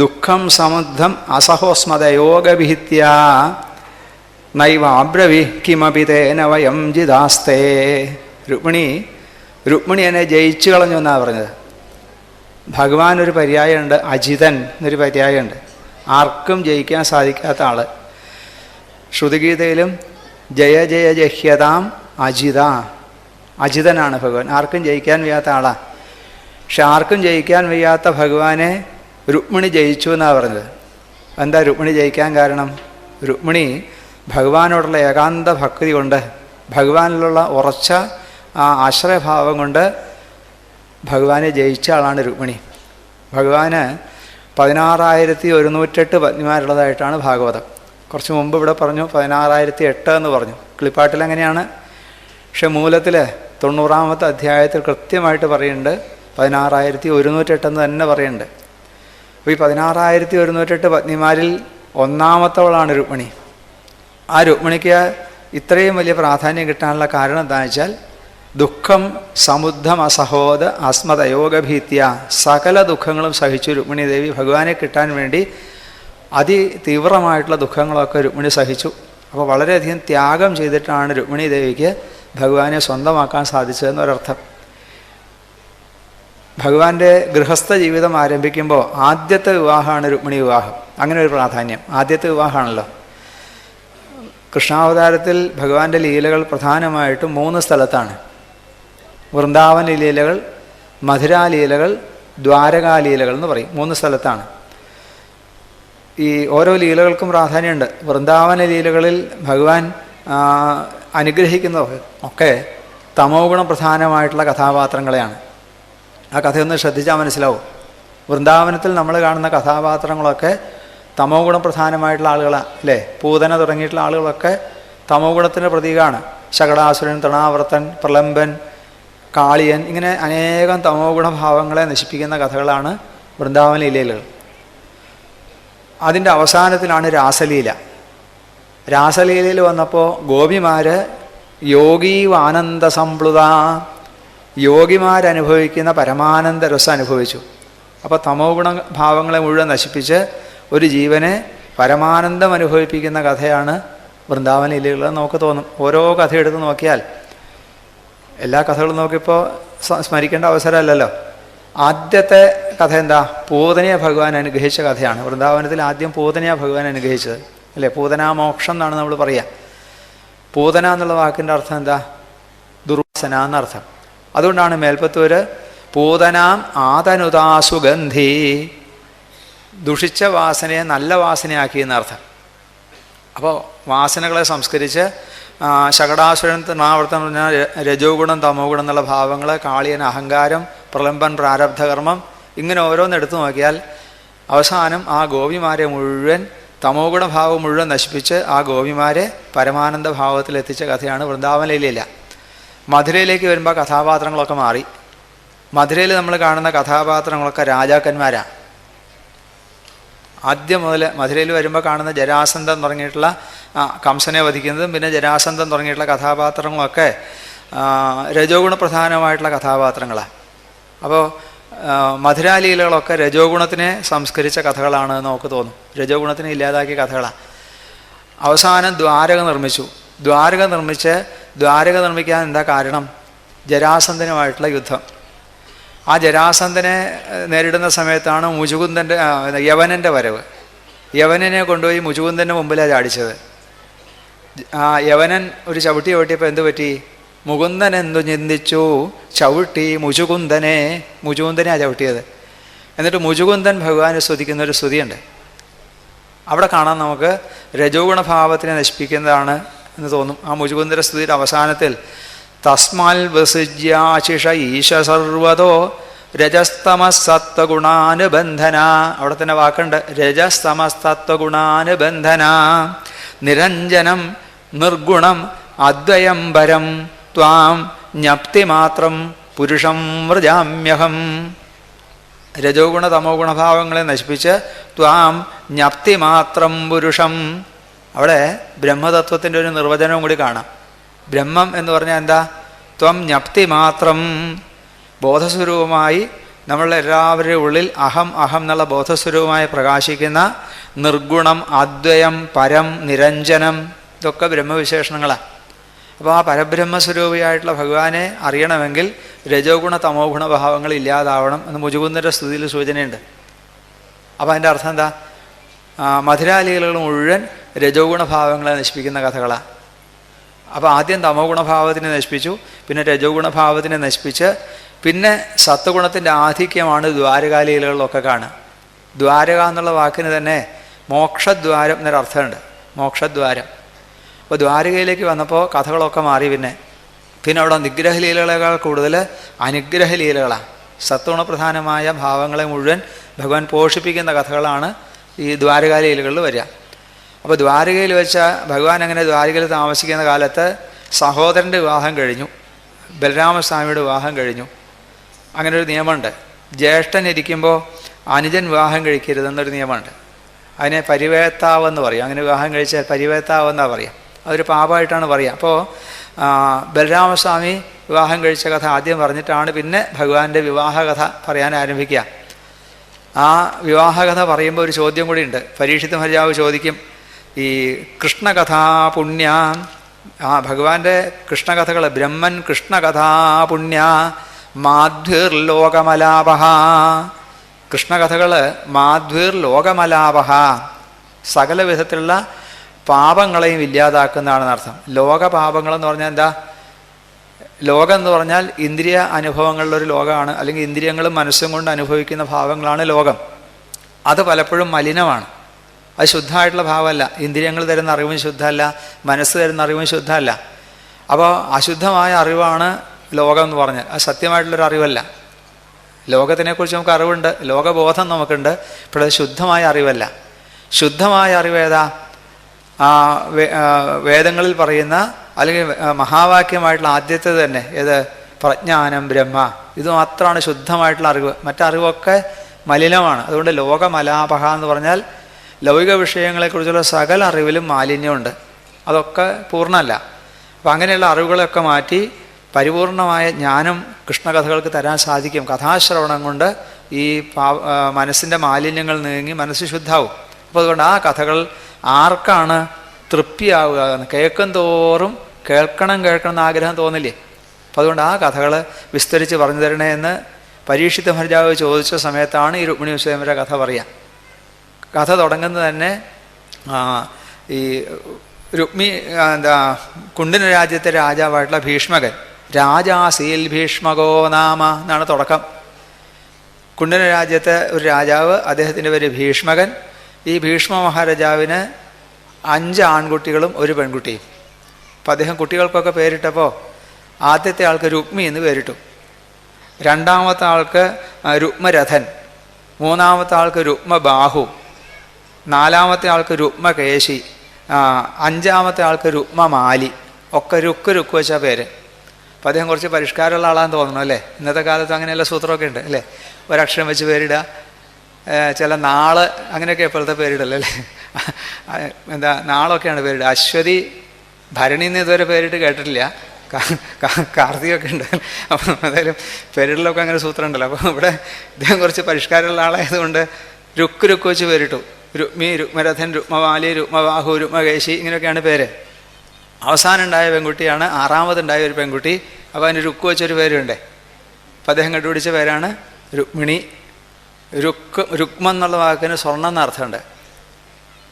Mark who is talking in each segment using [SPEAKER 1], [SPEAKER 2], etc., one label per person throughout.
[SPEAKER 1] ദുഃഖം സമുദ്ധം അസഹോസ്മതയോഗഭിത്യ നൈവാബ്രവി കിമപി തേന വയം ജിതാസ്തേ. രുക്മിണി എന്നെ ജയിച്ചു കളഞ്ഞു എന്നാണ് പറഞ്ഞത്. ഭഗവാൻ ഒരു പര്യായമുണ്ട്, അജിതൻ എന്നൊരു പര്യായമുണ്ട്, ആർക്കും ജയിക്കാൻ സാധിക്കാത്ത ആള്. ശ്രുതിഗീതയിലും ജയ ജയ ജഹ്യതാം അജിത, അജിതനാണ് ഭഗവാൻ, ആർക്കും ജയിക്കാൻ വയ്യാത്ത ആളാണ്. പക്ഷെ ആർക്കും ജയിക്കാൻ വയ്യാത്ത ഭഗവാനെ രുക്മിണി ജയിച്ചു എന്നാണ് പറഞ്ഞത്. എന്താ രുക്മിണി ജയിക്കാൻ കാരണം? രുക്മിണി ഭഗവാനോടുള്ള ഏകാന്ത ഭക്തി കൊണ്ട്, ഭഗവാനിലുള്ള ഉറച്ച ആ ആശ്രയഭാവം കൊണ്ട് ഭഗവാനെ ജയിച്ച ആളാണ് രുക്മിണി. ഭഗവാന് 16,108 പത്നിമാരുള്ളതായിട്ടാണ് ഭാഗവതം. കുറച്ച് മുമ്പ് ഇവിടെ പറഞ്ഞു 16,008 എന്ന് പറഞ്ഞു. കിളിപ്പാട്ടിൽ അങ്ങനെയാണ്. പക്ഷെ മൂലത്തിൽ 90-ാമത്തെ അധ്യായത്തിൽ കൃത്യമായിട്ട് പറയുന്നുണ്ട് 16,108 എന്ന് തന്നെ പറയുന്നുണ്ട്. അപ്പോൾ ഈ 16,108 പത്നിമാരിൽ ഒന്നാമത്തവളാണ് രുക്മിണി. ആ രുക്മിണിക്ക് ഇത്രയും വലിയ പ്രാധാന്യം കിട്ടാനുള്ള കാരണം എന്താണെന്ന് വെച്ചാൽ ദുഃഖം സമുദ്ധം അസഹോദ അസ്മതയോഗഭീത്യ, സകല ദുഃഖങ്ങളും സഹിച്ചു രുക്മിണി ദേവി ഭഗവാനെ കിട്ടാൻ വേണ്ടി അതിതീവ്രമായിട്ടുള്ള ദുഃഖങ്ങളൊക്കെ രുക്മിണി സഹിച്ചു. അപ്പോൾ വളരെയധികം ത്യാഗം ചെയ്തിട്ടാണ് രുക്മിണി ദേവിക്ക് ഭഗവാനെ സ്വന്തമാക്കാൻ സാധിച്ചതെന്നൊരർത്ഥം. ഭഗവാന്റെ ഗൃഹസ്ഥ ജീവിതം ആരംഭിക്കുമ്പോൾ ആദ്യത്തെ വിവാഹമാണ് രുക്മിണി വിവാഹം. അങ്ങനെ ഒരു പ്രാധാന്യം, ആദ്യത്തെ വിവാഹമാണല്ലോ. കൃഷ്ണാവതാരത്തിൽ ഭഗവാന്റെ ലീലകൾ പ്രധാനമായിട്ടും 3 സ്ഥലത്താണ്. വൃന്ദാവന ലീലകൾ, മധുരാലീലകൾ, ദ്വാരകാലീലകൾ എന്ന് പറയും. 3 സ്ഥലത്താണ്. ഈ ഓരോ ലീലകൾക്കും പ്രാധാന്യമുണ്ട്. വൃന്ദാവന ലീലകളിൽ ഭഗവാൻ അനുഗ്രഹിക്കുന്നതൊക്കെ തമോ ഗുണം പ്രധാനമായിട്ടുള്ള കഥാപാത്രങ്ങളെയാണ്. ആ കഥയൊന്ന് ശ്രദ്ധിച്ചാൽ മനസ്സിലാവും. വൃന്ദാവനത്തിൽ നമ്മൾ കാണുന്ന കഥാപാത്രങ്ങളൊക്കെ തമോ ഗുണം പ്രധാനമായിട്ടുള്ള ആളുകളാണ് അല്ലേ. പൂതന തുടങ്ങിയിട്ടുള്ള ആളുകളൊക്കെ തമോ ഗുണത്തിൻ്റെ പ്രതീകമാണ്. ശകടാസുരൻ, തൃണാവർത്തൻ, പ്രലംബൻ, കാളിയൻ, ഇങ്ങനെ അനേകം തമോ ഗുണഭാവങ്ങളെ നശിപ്പിക്കുന്ന കഥകളാണ് വൃന്ദാവന ലീലകൾ. അതിൻ്റെ അവസാനത്തിലാണ് രാസലീല. രാസലീലയിൽ വന്നപ്പോൾ ഗോപിമാർ യോഗീവാനന്ദ സംപ്ലുത, യോഗിമാരനുഭവിക്കുന്ന പരമാനന്ദ രസം അനുഭവിച്ചു. അപ്പോൾ തമോ ഗുണഭാവങ്ങളെ മുഴുവൻ നശിപ്പിച്ച് ഒരു ജീവനെ പരമാനന്ദം അനുഭവിപ്പിക്കുന്ന കഥയാണ് വൃന്ദാവന ലീലകളെന്ന് നമുക്ക് തോന്നും. ഓരോ കഥ എടുത്ത് നോക്കിയാൽ, എല്ലാ കഥകളും നോക്കിയപ്പോൾ സ്മരിക്കേണ്ട അവസരമല്ലല്ലോ. ആദ്യത്തെ കഥ എന്താ? പൂതനയെ ഭഗവാൻ അനുഗ്രഹിച്ച കഥയാണ്. വൃന്ദാവനത്തിൽ ആദ്യം പൂതനയാണ് ഭഗവാൻ അനുഗ്രഹിച്ചത് അല്ലേ. പൂതനാമോക്ഷം എന്നാണ് നമ്മൾ പറയുക. പൂതന എന്നുള്ള വാക്കിൻ്റെ അർത്ഥം എന്താ? ദുർവാസന എന്നർത്ഥം. അതുകൊണ്ടാണ് മേൽപ്പത്തൂര് പൂതനാം ആതനുതാ സുഗന്ധി, ദുഷിച്ച വാസനയെ നല്ല വാസനയാക്കി എന്നർത്ഥം. അപ്പോൾ വാസനകളെ സംസ്കരിച്ച് ശകടാസുരൻ, തൃണാവർത്തൻ എന്ന് പറഞ്ഞാൽ രജോ ഗുണം തമോ ഗുണം എന്നുള്ള ഭാവങ്ങൾ, കാളിയൻ അഹങ്കാരം, പ്രലംബൻ പ്രാരബ്ധകർമ്മം, ഇങ്ങനെ ഓരോന്നെടുത്തു നോക്കിയാൽ അവസാനം ആ ഗോപിമാരെ മുഴുവൻ തമോ ഗുണഭാവം മുഴുവൻ നശിപ്പിച്ച് ആ ഗോപിമാരെ പരമാനന്ദ ഭാവത്തിലെത്തിച്ച കഥയാണ് വൃന്ദാവന ലീല. മധുരയിലേക്ക് വരുമ്പോൾ കഥാപാത്രങ്ങളൊക്കെ മാറി. മധുരയിൽ നമ്മൾ കാണുന്ന കഥാപാത്രങ്ങളൊക്കെ രാജാക്കന്മാരാണ്. ആദ്യം മുതൽ മധുരയിൽ വരുമ്പോൾ കാണുന്ന ജരാസന്ധൻ തുടങ്ങിയിട്ടുള്ള കംസനെ വധിക്കുന്നതും പിന്നെ ജരാസന്ധൻ തുടങ്ങിയിട്ടുള്ള കഥാപാത്രങ്ങളൊക്കെ രജോ ഗുണ പ്രധാനമായിട്ടുള്ള കഥാപാത്രങ്ങളാണ്. അപ്പോൾ മധുരാലീലകളൊക്കെ രജോ ഗുണത്തിനെ സംസ്കരിച്ച കഥകളാണ് എന്ന് നമുക്ക് തോന്നും. രജോ ഗുണത്തിനെ ഇല്ലാതാക്കിയ കഥകളാണ്. അവസാനം ദ്വാരക നിർമ്മിച്ചു. ദ്വാരക നിർമ്മിക്കാൻ എന്താ കാരണം? ജരാസന്ധനുമായിട്ടുള്ള യുദ്ധം. ആ ജരാസന്ധനെ നേരിടുന്ന സമയത്താണ് മുചുകുന്ദൻ്റെ യവനൻ്റെ വരവ്. യവനനെ കൊണ്ടുപോയി മുചുകുന്ദൻ്റെ മുമ്പിലാണ് ചാടിച്ചത്. ആ യവനൻ ഒരു ചവിട്ടി ചവിട്ടിയപ്പോൾ എന്തു പറ്റി? മുകുന്ദൻ എന്തു ചിന്തിച്ചു? ചവിട്ടി മുചുകുന്ദനെയാണ് ചവിട്ടിയത്. എന്നിട്ട് മുചുകുന്ദൻ ഭഗവാനെ സ്തുതിക്കുന്നൊരു സ്തുതിയുണ്ട്. അവിടെ കാണാൻ നമുക്ക് രജോ ഗുണഭാവത്തിനെ നശിപ്പിക്കുന്നതാണ് എന്ന് തോന്നും. ആ മുചുകുന്ദര സ്തുതിയുടെ അവസാനത്തിൽ തസ്മാൽ വസിജ്യാശിഷ ഈശ സർവതോ രജസ്തമസത്വഗുണാനുബന്ധന, അവിടെ തന്നെ വാക്കുണ്ട്, രജസ്തമസത്വഗുണാനുബന്ധന നിരഞ്ജനം നിർഗുണം അദ്വയം പരം ത്വാം ജ്ഞപ്തി മാത്രം പുരുഷം വ്രജാമ്യഹം. രജോ ഗുണ തമോ ഗുണഭാവങ്ങളെ നശിപ്പിച്ച് ത്വാം ജ്ഞപ്തി മാത്രം പുരുഷം. അവിടെ ബ്രഹ്മതത്വത്തിൻ്റെ ഒരു നിർവചനവും കൂടി കാണാം. ബ്രഹ്മം എന്ന് പറഞ്ഞാൽ എന്താ? ത്വം ജ്ഞപ്തി മാത്രം, ബോധസ്വരൂപമായി നമ്മളെല്ലാവരുടെ ഉള്ളിൽ അഹം അഹം എന്നുള്ള ബോധസ്വരൂപമായി പ്രകാശിക്കുന്ന നിർഗുണം, അദ്വയം, പരം, നിരഞ്ജനം, ഇതൊക്കെ ബ്രഹ്മവിശേഷണങ്ങളാണ്. അപ്പോൾ ആ പരബ്രഹ്മസ്വരൂപിയായിട്ടുള്ള ഭഗവാനെ അറിയണമെങ്കിൽ രജോ ഗുണ തമോ ഗുണ ഭാവങ്ങൾ ഇല്ലാതാവണം എന്ന് മുചുകുന്ദൻ്റെ സ്തുതിയിൽ സൂചനയുണ്ട്. അപ്പോൾ അതിൻ്റെ അർത്ഥം എന്താ? മധുരാലീലകൾ മുഴുവൻ രജോ ഗുണഭാവങ്ങളെ നശിപ്പിക്കുന്ന കഥകളാണ്. അപ്പോൾ ആദ്യം തമോ ഗുണഭാവത്തിനെ നശിപ്പിച്ചു, പിന്നെ രജോ ഗുണഭാവത്തിനെ നശിപ്പിച്ച്, പിന്നെ സത്വഗുണത്തിൻ്റെ ആധിക്യമാണ് ദ്വാരകാലീലകളിലൊക്കെ കാണുക. ദ്വാരക എന്നുള്ള വാക്കിന് തന്നെ മോക്ഷദ്വാരം എന്നൊരർത്ഥമുണ്ട്, മോക്ഷദ്വാരം. അപ്പോൾ ദ്വാരകയിലേക്ക് വന്നപ്പോൾ കഥകളൊക്കെ മാറി. പിന്നെ അവിടെ നിഗ്രഹലീലകളേക്കാൾ കൂടുതൽ അനുഗ്രഹലീലകളാണ്. സത്വഗുണപ്രധാനമായ ഭാവങ്ങളെ മുഴുവൻ ഭഗവാൻ പോഷിപ്പിക്കുന്ന കഥകളാണ് ഈ ദ്വാരകാലീലകളിൽ വരിക. അപ്പോൾ ദ്വാരകയിൽ വെച്ച ഭഗവാൻ അങ്ങനെ ദ്വാരകയിൽ താമസിക്കുന്ന കാലത്ത് സഹോദരൻ്റെ വിവാഹം കഴിഞ്ഞു, ബലരാമസ്വാമിയുടെ വിവാഹം കഴിഞ്ഞു. അങ്ങനെ ഒരു നിയമമുണ്ട്. ജ്യേഷ്ഠൻ ഇരിക്കുമ്പോൾ അനുജൻ വിവാഹം കഴിക്കരുതെന്നൊരു നിയമമുണ്ട്. അതിനെ പരിവേത്താവെന്ന് പറയും. അങ്ങനെ വിവാഹം കഴിച്ചാൽ പരിവേത്താവെന്നാണ് പറയാം. അതൊരു പാപമായിട്ടാണ് പറയുക. അപ്പോൾ ബലരാമസ്വാമി വിവാഹം കഴിച്ച കഥ ആദ്യം പറഞ്ഞിട്ടാണ് പിന്നെ ഭഗവാന്റെ വിവാഹകഥ പറയാൻ ആരംഭിക്കുക. ആ വിവാഹകഥ പറയുമ്പോൾ ഒരു ചോദ്യം കൂടിയുണ്ട്. പരീക്ഷിത് മഹാരാജാവ് ചോദിക്കും, ഈ കൃഷ്ണകഥാ പുണ്യ, ഭഗവാന്റെ കൃഷ്ണകഥകൾ, ബ്രഹ്മൻ കൃഷ്ണകഥാ പുണ്യ മാധ്വിർലോകമലാപ, കൃഷ്ണകഥകൾ മാധ്വിർലോകമലാപ, സകല വിധത്തിലുള്ള പാപങ്ങളെയും ഇല്ലാതാക്കുന്നതാണെന്നർത്ഥം. ലോകപാപങ്ങളെന്ന് പറഞ്ഞാൽ എന്താ? ലോകം എന്ന് പറഞ്ഞാൽ ഇന്ദ്രിയ അനുഭവങ്ങളിലൊരു ലോകമാണ്, അല്ലെങ്കിൽ ഇന്ദ്രിയങ്ങളും മനസ്സും കൊണ്ട് അനുഭവിക്കുന്ന ഭാവങ്ങളാണ് ലോകം. അത് പലപ്പോഴും മലിനമാണ്, അത് ശുദ്ധമായിട്ടുള്ള ഭാവമല്ല. ഇന്ദ്രിയങ്ങൾ തരുന്ന അറിവും ശുദ്ധമല്ല, മനസ്സ് തരുന്ന അറിവും ശുദ്ധമല്ല. അപ്പോൾ അശുദ്ധമായ അറിവാണ് ലോകം എന്ന് പറഞ്ഞാൽ അത് സത്യമായിട്ടുള്ളൊരു അറിവല്ല. ലോകത്തിനെക്കുറിച്ച് നമുക്ക് അറിവുണ്ട്, ലോകബോധം നമുക്കുണ്ട്, പക്ഷേ അത് ശുദ്ധമായ അറിവല്ല. ശുദ്ധമായ അറിവ് ഏതാ? വേദങ്ങളിൽ പറയുന്ന അല്ലെങ്കിൽ മഹാവാക്യമായിട്ടുള്ള ആദ്യത്തെ തന്നെ ഏത്? പ്രജ്ഞാനം ബ്രഹ്മ. ഇത് മാത്രമാണ് ശുദ്ധമായിട്ടുള്ള അറിവ്. മറ്ററിവൊക്കെ മലിനമാണ്. അതുകൊണ്ട് ലോകമലാപഹ എന്ന് പറഞ്ഞാൽ ലൗകിക വിഷയങ്ങളെക്കുറിച്ചുള്ള സകല അറിവിലും മാലിന്യമുണ്ട്, അതൊക്കെ പൂർണ്ണമല്ല. അപ്പം അങ്ങനെയുള്ള അറിവുകളൊക്കെ മാറ്റി പരിപൂർണമായ ജ്ഞാനം കൃഷ്ണകഥകൾക്ക് തരാൻ സാധിക്കും. കഥാശ്രവണം കൊണ്ട് ഈ മനസ്സിൻ്റെ മാലിന്യങ്ങൾ നീങ്ങി മനസ്സ് ശുദ്ധാവും. അപ്പോൾ അതുകൊണ്ട് ആ കഥകൾ ആർക്കാണ് തൃപ്തിയാവുക? കേൾക്കും തോറും കേൾക്കണം എന്ന് ആഗ്രഹം തോന്നില്ലേ? അപ്പം അതുകൊണ്ട് ആ കഥകൾ വിസ്തരിച്ച് പറഞ്ഞു തരണേ എന്ന് പരീക്ഷിത് മഹാരാജാവ് ചോദിച്ച സമയത്താണ് ഈ രുക്മിണി സ്വയംവര കഥ പറയുക. കഥ തുടങ്ങുന്നത് തന്നെ ഈ കുണ്ഡിന രാജ്യത്തെ രാജാവായിട്ടുള്ള ഭീഷ്മകൻ, രാജാസീൽ ഭീഷ്മകോ നാമ എന്നാണ് തുടക്കം. കുണ്ഡിന രാജ്യത്തെ ഒരു രാജാവ്, അദ്ദേഹത്തിൻ്റെ പേര് ഭീഷ്മകൻ. ഈ ഭീഷ്മ മഹാരാജാവിന് 5 ആൺകുട്ടികളും ഒരു പെൺകുട്ടിയും. അപ്പം അദ്ദേഹം കുട്ടികൾക്കൊക്കെ പേരിട്ടപ്പോൾ ആദ്യത്തെ ആൾക്ക് രുക്മി എന്ന് പേരിട്ടു, രണ്ടാമത്തെ ആൾക്ക് രുക്മരഥൻ, മൂന്നാമത്തെ ആൾക്ക് രുക്മബാഹു, നാലാമത്തെ ആൾക്ക് രുക്മകേശി, 5-ാമത്തെ ആൾക്ക് രുക്മമാലി. ഒക്കെ രുക്ക് വെച്ച പേര്. അപ്പം അദ്ദേഹം കുറച്ച് പരിഷ്കാരമുള്ള ആളാന്ന് തോന്നുന്നു അല്ലേ? ഇന്നത്തെ കാലത്ത് അങ്ങനെയുള്ള സൂത്രമൊക്കെ ഉണ്ട് അല്ലേ? ഒരക്ഷരം വെച്ച് പേരിടുക, ചില നാള് അങ്ങനെയൊക്കെ ഇപ്പോഴത്തെ പേരിടല്ലേ അല്ലേ? എന്താ നാളൊക്കെയാണ് പേരിടുക. അശ്വതി, ഭരണി എന്ന് ഇതുവരെ പേരിട്ട് കേട്ടിട്ടില്ല. കാർത്തികൊക്കെ ഉണ്ട്. അപ്പം എന്തായാലും പേരിടലൊക്കെ അങ്ങനെ സൂത്രം ഉണ്ടല്ലോ. അപ്പോൾ ഇവിടെ ഇദ്ദേഹം കുറച്ച് പരിഷ്കാരമുള്ള ആളായതുകൊണ്ട് രുക്ക് വെച്ച് പേരിട്ടു. രുക്മി, രുക്മരഥൻ, രുക്മവാലി, രുക്മബാഹു, രുക്മകേശി, ഇങ്ങനെയൊക്കെയാണ് പേര്. അവസാനം ഉണ്ടായ പെൺകുട്ടിയാണ് 6ാമതുണ്ടായ ഒരു പെൺകുട്ടി. അപ്പോൾ അതിന് രുക്ക് വെച്ചൊരു പേരുണ്ടേ. അപ്പം അദ്ദേഹം കണ്ടുപിടിച്ച പേരാണ് രുക്മിണി. രുക്മ എന്നുള്ള വാക്കിന് സ്വർണ്ണം എന്നർത്ഥമുണ്ട്.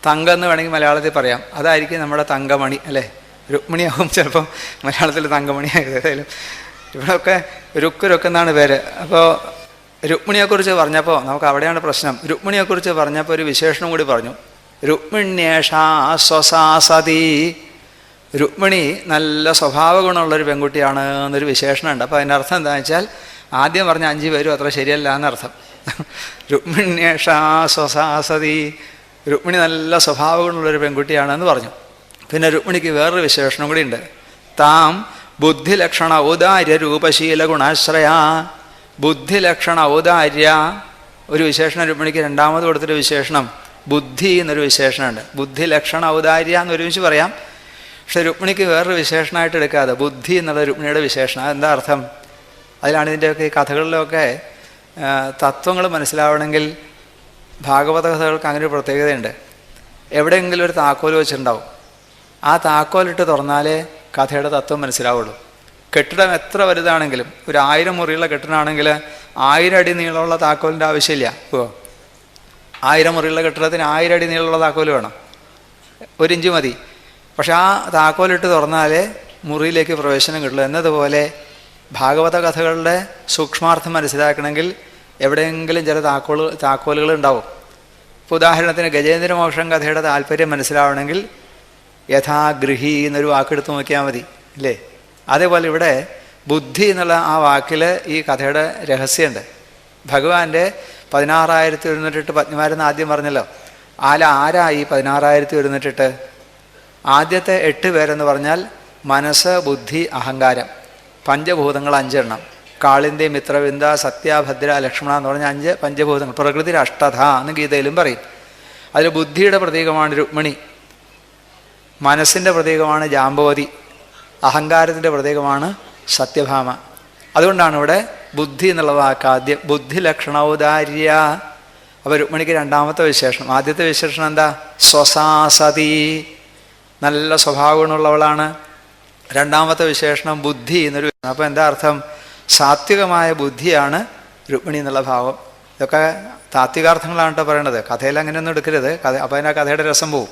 [SPEAKER 1] തങ്കം എന്ന് വേണമെങ്കിൽ മലയാളത്തിൽ പറയാം. അതായിരിക്കും നമ്മുടെ തങ്കമണി അല്ലേ? രുക്മിണിയാവും ചിലപ്പം മലയാളത്തിൽ തങ്കമണി ആയത്. ഏതായാലും ഇവിടെയൊക്കെ രുക്ക് എന്നാണ് പേര്. അപ്പോൾ രുക്മിണിയെക്കുറിച്ച് പറഞ്ഞപ്പോൾ നമുക്ക് അവിടെയാണ് പ്രശ്നം. രുക്മിണിയെക്കുറിച്ച് പറഞ്ഞപ്പോൾ ഒരു വിശേഷണം കൂടി പറഞ്ഞു. രുക്മിണ്യേഷാ സ്വസാസതി, രുക്മിണി നല്ല സ്വഭാവ ഗുണമുള്ളൊരു പെൺകുട്ടിയാണ് എന്നൊരു വിശേഷണമുണ്ട്. അപ്പോൾ അതിൻ്റെ അർത്ഥം എന്താണെന്ന് വെച്ചാൽ ആദ്യം പറഞ്ഞ 5 പേരും അത്ര ശരിയല്ല എന്നർത്ഥം. രുക്മിണ്യേഷാ സ്വസാസതി, രുക്മിണി നല്ല സ്വഭാവ ഗുണമുള്ളൊരു പെൺകുട്ടിയാണെന്ന് പറഞ്ഞു. പിന്നെ രുക്മിണിക്ക് വേറൊരു വിശേഷണം കൂടി ഉണ്ട്. താം ബുദ്ധിലക്ഷണ ഔദാര്യ രൂപശീല ഗുണാശ്രയ. ബുദ്ധിലക്ഷണ ഔദാര്യ ഒരു വിശേഷണം രുക്മിണിക്ക്. രണ്ടാമത് കൊടുത്തൊരു വിശേഷണം ബുദ്ധി എന്നൊരു വിശേഷണമുണ്ട്. ബുദ്ധിലക്ഷണ ഔദാര്യ എന്നൊരുമിച്ച് പറയാം. പക്ഷെ രുക്മിണിക്ക് വേറൊരു വിശേഷണമായിട്ട് എടുക്കാതെ ബുദ്ധി എന്നുള്ള രുക്മിണിയുടെ വിശേഷണം. അതെന്താ അർത്ഥം? അതിലാണ് ഇതിൻ്റെയൊക്കെ ഈ കഥകളിലൊക്കെ തത്വങ്ങൾ മനസ്സിലാവണമെങ്കിൽ ഭാഗവത കഥകൾക്ക് അങ്ങനെ ഒരു പ്രത്യേകതയുണ്ട്. എവിടെയെങ്കിലും ഒരു താക്കോൽ വെച്ചിട്ടുണ്ടാവും. ആ താക്കോലിട്ട് തുറന്നാലേ കഥയുടെ തത്വം മനസ്സിലാവുള്ളൂ. കെട്ടിടം എത്ര വലുതാണെങ്കിലും, ഒരു 1000 മുറിയുള്ള കെട്ടിടമാണെങ്കിൽ 1000 അടി നീളമുള്ള താക്കോലിൻ്റെ ആവശ്യമില്ല. 1000 മുറിയുള്ള കെട്ടിടത്തിന് 1000 അടി നീളമുള്ള താക്കോൽ വേണം, 1 ഇഞ്ച് മതി. പക്ഷെ ആ താക്കോലിട്ട് തുറന്നാലേ മുറിയിലേക്ക് പ്രവേശനം കിട്ടുള്ളൂ. എന്നതുപോലെ ഭാഗവത കഥകളുടെ സൂക്ഷ്മാർത്ഥം മനസ്സിലാക്കണമെങ്കിൽ എവിടെയെങ്കിലും ചില താക്കോലുകൾ ഉണ്ടാവും. ഇപ്പോൾ ഉദാഹരണത്തിന് ഗജേന്ദ്രമോക്ഷം കഥയുടെ താല്പര്യം മനസ്സിലാവണമെങ്കിൽ യഥാഗൃഹി എന്നൊരു വാക്കെടുത്ത് നോക്കിയാൽ മതി, അല്ലേ? അതേപോലെ ഇവിടെ ബുദ്ധി എന്നുള്ള ആ വാക്കിൽ ഈ കഥയുടെ രഹസ്യമുണ്ട്. ഭഗവാന്റെ 16,108 പത്നിമാരെന്ന് ആദ്യം പറഞ്ഞല്ലോ. ആരാ ഈ 16,108? ആദ്യത്തെ 8 പേരെന്ന് പറഞ്ഞാൽ മനസ്സ്, ബുദ്ധി, അഹങ്കാരം, പഞ്ചഭൂതങ്ങൾ 5 എണ്ണം. കാളിന്തി, മിത്രവിന്ദ, സത്യ, ഭദ്ര, ലക്ഷ്മണ എന്ന് പറഞ്ഞ 5 പഞ്ചഭൂതങ്ങൾ. പ്രകൃതി അഷ്ടധ എന്ന് ഗീതയിലും പറയും. അതിൽ ബുദ്ധിയുടെ പ്രതീകമാണ് രുക്മിണി, മനസ്സിൻ്റെ പ്രതീകമാണ് ജാമ്പവതി, അഹങ്കാരത്തിൻ്റെ പ്രതീകമാണ് സത്യഭാമ. അതുകൊണ്ടാണ് ഇവിടെ ബുദ്ധി എന്നുള്ള വാക്ക് ആദ്യം. ബുദ്ധി ലക്ഷണൗദാര്യ. അപ്പോൾ രുക്മിണിക്ക് രണ്ടാമത്തെ വിശേഷണം. ആദ്യത്തെ വിശേഷണം എന്താ? സ്വസാസതി, നല്ല സ്വഭാവ ഗുണമുള്ളവളാണ്. രണ്ടാമത്തെ വിശേഷണം ബുദ്ധി എന്നൊരു. അപ്പോൾ എന്താ അർത്ഥം? സാത്വികമായ ബുദ്ധിയാണ് രുക്മിണി എന്നുള്ള ഭാവം. ഇതൊക്കെ താത്വികാർത്ഥങ്ങളാണ് കേട്ടോ പറയണത്. കഥയിൽ അങ്ങനെയൊന്നും എടുക്കരുത്. അപ്പോൾ അതിനാ കഥയുടെ രസം പോവും.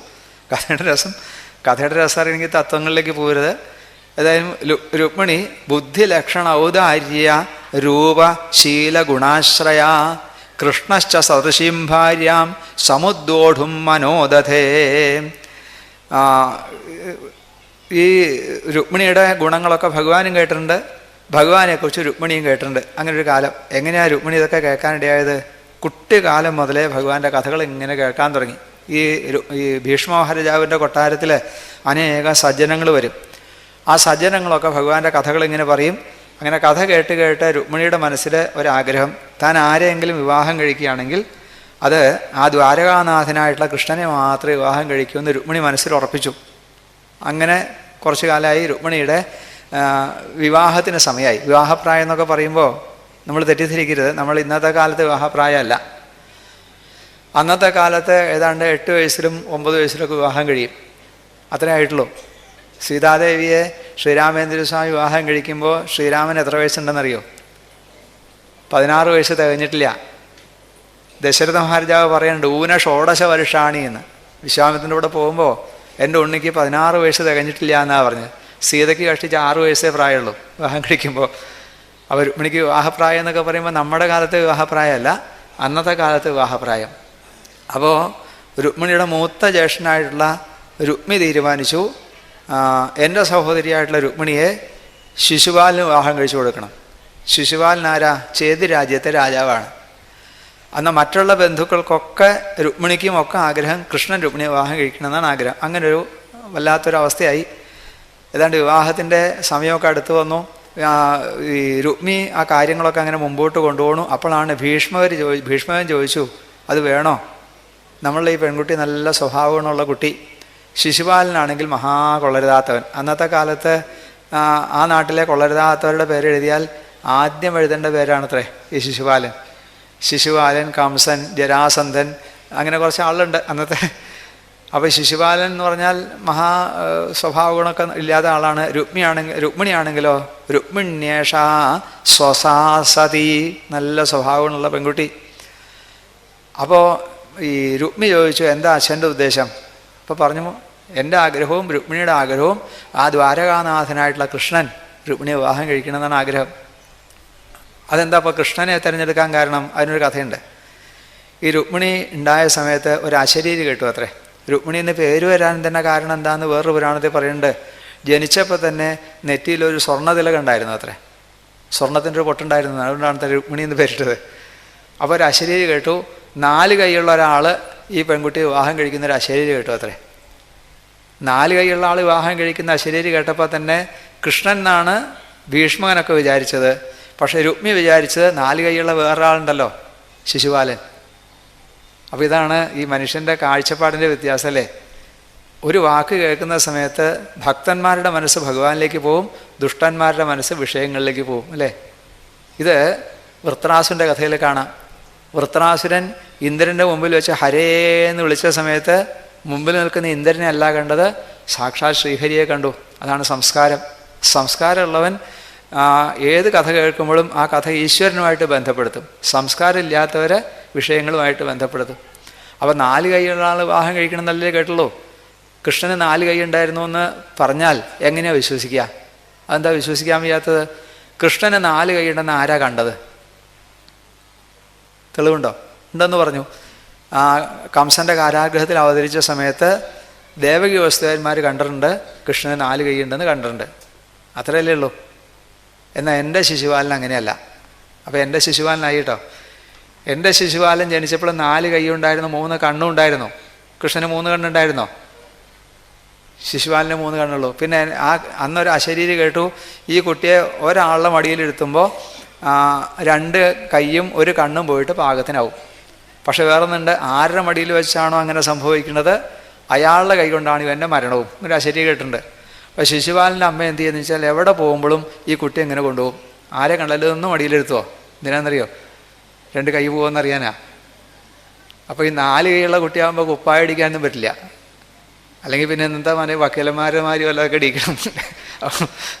[SPEAKER 1] കഥയുടെ രസം അറിയണമെങ്കിൽ തത്വങ്ങളിലേക്ക് പോകരുത്. ഏതായാലും രുക്മിണി ബുദ്ധി ലക്ഷണ ഔദാര്യ രൂപ ശീല ഗുണാശ്രയ കൃഷ്ണശ്ച സദൃശീം ഭാര്യാം സമുദ്ദോഢും മനോദധേ. ഈ രുക്മിണിയുടെ ഗുണങ്ങളൊക്കെ ഭഗവാനും കേട്ടിട്ടുണ്ട്, ഭഗവാനെക്കുറിച്ച് രുക്മിണിയും കേട്ടിട്ടുണ്ട്. അങ്ങനെ ഒരു കാലം. എങ്ങനെയാണ് രുക്മിണി ഇതൊക്കെ കേൾക്കാനിടയായത്? കുട്ടിക്കാലം മുതലേ ഭഗവാന്റെ കഥകൾ ഇങ്ങനെ കേൾക്കാൻ തുടങ്ങി. ഈ ഭീഷ്മ മഹാരാജാവിൻ്റെ കൊട്ടാരത്തിൽ അനേകം സജ്ജനങ്ങൾ വരും. ആ സജ്ജനങ്ങളൊക്കെ ഭഗവാന്റെ കഥകൾ ഇങ്ങനെ പറയും. അങ്ങനെ കഥ കേട്ട് കേട്ട് രുക്മിണിയുടെ മനസ്സിൽ ഒരാഗ്രഹം, താൻ ആരെയെങ്കിലും വിവാഹം കഴിക്കുകയാണെങ്കിൽ അത് ആ ദ്വാരകാനാഥനായിട്ടുള്ള കൃഷ്ണനെ മാത്രമേ വിവാഹം കഴിക്കുമെന്ന് രുക്മിണി മനസ്സിൽ ഉറപ്പിച്ചു. അങ്ങനെ കുറച്ചു കാലമായി രുക്മിണിയുടെ വിവാഹത്തിന് സമയമായി. വിവാഹപ്രായം എന്നൊക്കെ പറയുമ്പോൾ നമ്മൾ തെറ്റിദ്ധരിക്കരുത്. നമ്മൾ ഇന്നത്തെ കാലത്ത് വിവാഹപ്രായമല്ല. അന്നത്തെ കാലത്ത് ഏതാണ്ട് 8 വയസ്സിലും 9 വയസ്സിലൊക്കെ വിവാഹം കഴിയും. അത്രേ ആയിട്ടുള്ളൂ. സീതാദേവിയെ ശ്രീരാമേന്ദ്രസ്വാമി വിവാഹം കഴിക്കുമ്പോൾ ശ്രീരാമൻ എത്ര വയസ്സുണ്ടെന്നറിയോ? 16 വയസ്സ് തികഞ്ഞിട്ടില്ല. ദശരഥ മഹാരാജാവ് പറയുന്നുണ്ട് ഊന ഷോഡശ വർഷാണി എന്ന്. വിശ്വാമിത്രൻ്റെ കൂടെ പോകുമ്പോൾ എൻ്റെ ഉണ്ണിക്ക് 16 വയസ്സ് തികഞ്ഞിട്ടില്ല എന്നാണ് പറഞ്ഞത്. സീതയ്ക്ക് കഷ്ടിച്ച് 6 വയസ്സേ പ്രായമുള്ളൂ വിവാഹം കഴിക്കുമ്പോൾ. അവർ രുക്മിണിക്ക് വിവാഹപ്രായം എന്നൊക്കെ പറയുമ്പോൾ നമ്മുടെ കാലത്തെ വിവാഹപ്രായമല്ല, അന്നത്തെ കാലത്തെ വിവാഹപ്രായം. അപ്പോൾ രുക്മിണിയുടെ മൂത്ത ജ്യേഷ്ഠനായിട്ടുള്ള രുക്മി തീരുമാനിച്ചു, എൻ്റെ സഹോദരിയായിട്ടുള്ള രുക്മിണിയെ ശിശുപാലിന് വിവാഹം കഴിച്ചു കൊടുക്കണം. ശിശുപാലൻ ആരാ? ചേതി രാജ്യത്തെ രാജാവാണ്. അന്ന് മറ്റുള്ള ബന്ധുക്കൾക്കൊക്കെ രുക്മിണിക്കും ഒക്കെ ആഗ്രഹം കൃഷ്ണൻ രുക്മിണിയെ വിവാഹം കഴിക്കണമെന്നാണ് ആഗ്രഹം. അങ്ങനൊരു വല്ലാത്തൊരവസ്ഥയായി. ഏതാണ്ട് വിവാഹത്തിൻ്റെ സമയമൊക്കെ അടുത്ത് വന്നു. ഈ രുക്മി ആ കാര്യങ്ങളൊക്കെ അങ്ങനെ മുമ്പോട്ട് കൊണ്ടുപോകണു. അപ്പോഴാണ് ഭീഷ്മകൻ ചോദിച്ചു, അത് വേണോ? നമ്മളുടെ ഈ പെൺകുട്ടി നല്ല സ്വഭാവമുള്ള കുട്ടി, ശിശുപാലനാണെങ്കിൽ മഹാ കൊള്ളരുതാത്തവൻ. അന്നത്തെ കാലത്ത് ആ നാട്ടിലെ കൊള്ളരുതാത്തവരുടെ പേര് എഴുതിയാൽ ആദ്യം എഴുതേണ്ട പേരാണത്രേ ഈ ശിശുപാലൻ. ശിശുപാലൻ, കംസൻ, ജരാസന്ധൻ, അങ്ങനെ കുറച്ച് ആളുണ്ട് അന്നത്തെ. അപ്പോൾ ശിശുപാലൻ എന്ന് പറഞ്ഞാൽ മഹാ സ്വഭാവ ഗുണമൊക്കെ ഇല്ലാത്ത ആളാണ്. രുക്മിണിയാണെങ്കിലോ രുക്മിണ്യേഷ സ്വസാസതി, നല്ല സ്വഭാവ ഗുണമുള്ള പെൺകുട്ടി. അപ്പോൾ ഈ രുക്മി ചോദിച്ചു, എന്താ അച്ഛൻ്റെ ഉദ്ദേശം? അപ്പോൾ പറഞ്ഞു, എൻ്റെ ആഗ്രഹവും രുക്മിണിയുടെ ആഗ്രഹവും ആ ദ്വാരകാനാഥനായിട്ടുള്ള കൃഷ്ണൻ രുക്മിണിയെ വിവാഹം കഴിക്കണമെന്നാണ് ആഗ്രഹം. അതെന്താ അപ്പോൾ കൃഷ്ണനെ തിരഞ്ഞെടുക്കാൻ കാരണം? അതിനൊരു കഥയുണ്ട്. ഈ രുക്മിണി ഉണ്ടായ സമയത്ത് ഒരു അശരീരി കേട്ടു അത്രേ. രുക്മിണി എന്ന് പേര് വരാൻ തന്നെ കാരണം എന്താണെന്ന് വേറൊരു പുരാണത്തിൽ പറയുന്നുണ്ട്. ജനിച്ചപ്പോൾ തന്നെ നെറ്റിയിലൊരു സ്വർണ്ണതിലകം ഉണ്ടായിരുന്നു അത്രേ. സ്വർണ്ണത്തിൻ്റെ ഒരു പൊട്ടുണ്ടായിരുന്നു. അതുകൊണ്ടാണ് രുക്മിണി എന്ന് പേരിട്ടത്. അപ്പോൾ ഒരു അശരീരി കേട്ടു. 4 കൈയുള്ള ഒരാൾ ഈ പെൺകുട്ടി വിവാഹം കഴിക്കുന്ന ഒരു അശരീരി കേട്ടു അത്രേ. 4 കൈയുള്ള ആൾ വിവാഹം കഴിക്കുന്ന അശരീരി കേട്ടപ്പോൾ തന്നെ കൃഷ്ണൻ എന്നാണ് ഭീഷ്മകനൊക്കെ വിചാരിച്ചത്. പക്ഷേ രുക്മി വിചാരിച്ചത് 4 കൈയുള്ള വേറൊരാളുണ്ടല്ലോ, ശിശുപാലൻ. അപ്പോൾ ഇതാണ് ഈ മനുഷ്യൻ്റെ കാഴ്ചപ്പാടിൻ്റെ വ്യത്യാസം അല്ലേ. ഒരു വാക്ക് കേൾക്കുന്ന സമയത്ത് ഭക്തന്മാരുടെ മനസ്സ് ഭഗവാനിലേക്ക് പോവും, ദുഷ്ടന്മാരുടെ മനസ്സ് വിഷയങ്ങളിലേക്ക് പോവും അല്ലേ. ഇത് വൃത്രാസുരൻ്റെ കഥയിൽ കാണാം. വൃത്രാസുരൻ ഇന്ദ്രൻ്റെ മുമ്പിൽ വെച്ച് ഹരേ എന്ന് വിളിച്ച സമയത്ത് മുമ്പിൽ നിൽക്കുന്ന ഇന്ദ്രനെ അല്ല കണ്ടത്, സാക്ഷാൽ ശ്രീഹരിയെ കണ്ടു. അതാണ് സംസ്കാരം. സംസ്കാരമുള്ളവൻ ഏത് കഥ കേൾക്കുമ്പോഴും ആ കഥ ഈശ്വരനുമായിട്ട് ബന്ധപ്പെടുത്തും. സംസ്കാരം ഇല്ലാത്തവരെ വിഷയങ്ങളുമായിട്ട് ബന്ധപ്പെടുത്തും. അപ്പോൾ 4 കൈയുള്ള ആൾ വിവാഹം കഴിക്കണം എന്നല്ലേ കേട്ടുള്ളൂ. കൃഷ്ണന് 4 കൈ ഉണ്ടായിരുന്നു എന്ന് പറഞ്ഞാൽ എങ്ങനെയാണ് വിശ്വസിക്കുക? അതെന്താ വിശ്വസിക്കാൻ വയ്യാത്തത്? കൃഷ്ണന് 4 കൈ ഉണ്ടെന്ന് ആരാ കണ്ടത്? തെളിവുണ്ടോ? ഉണ്ടെന്ന് പറഞ്ഞു. കംസൻ്റെ കാരാഗ്രഹത്തിൽ അവതരിച്ച സമയത്ത് ദേവകി വസുദേവന്മാർ കണ്ടിട്ടുണ്ട്, കൃഷ്ണന് 4 കൈ ഉണ്ടെന്ന് കണ്ടിട്ടുണ്ട്. അത്രയല്ലേ ഉള്ളൂ. എന്നാൽ എൻ്റെ ശിശുപാലൻ അങ്ങനെയല്ല. അപ്പോൾ എൻ്റെ ശിശുപാലനായി കേട്ടോ. എൻ്റെ ശിശുപാലൻ ജനിച്ചപ്പോൾ 4 കൈ ഉണ്ടായിരുന്നു, 3 കണ്ണും ഉണ്ടായിരുന്നു. കൃഷ്ണന് 3 കണ്ണുണ്ടായിരുന്നോ? ശിശുപാലന് 3 കണ്ണുള്ളൂ. പിന്നെ അന്നൊരു അശരീരി കേട്ടു, ഈ കുട്ടിയെ ഒരാളുടെ മടിയിലിരുത്തുമ്പോൾ 2 കൈയും 1 കണ്ണും പോയിട്ട് പാകത്തിനാവും. പക്ഷെ വേറൊന്നുണ്ട്, ആരുടെ മടിയിൽ വെച്ചാണോ അങ്ങനെ സംഭവിക്കുന്നത് അയാളുടെ കൈ കൊണ്ടാണ് ഇവൻ്റെ മരണവും. ഒരു അശരീരി കേട്ടിട്ടുണ്ട്. അപ്പോൾ ശിശുപാലൻ്റെ അമ്മ എന്ത് ചെയ്യുന്നത് വെച്ചാൽ എവിടെ പോകുമ്പോഴും ഈ കുട്ടി എങ്ങനെ കൊണ്ടുപോകും? ആരെ കണ്ടാലും ഒന്നും മടിയിലെടുത്തുവോ? എന്തിനാണെന്നറിയോ? 2 കൈ പോകുമെന്നറിയാനാ. അപ്പോൾ ഈ 4 കൈയുള്ള കുട്ടിയാകുമ്പോൾ കുപ്പായ അടിക്കാനൊന്നും പറ്റില്ല. അല്ലെങ്കിൽ പിന്നെ എന്താ വക്കീലന്മാരുമാരും വല്ലതൊക്കെ അടിക്കണം.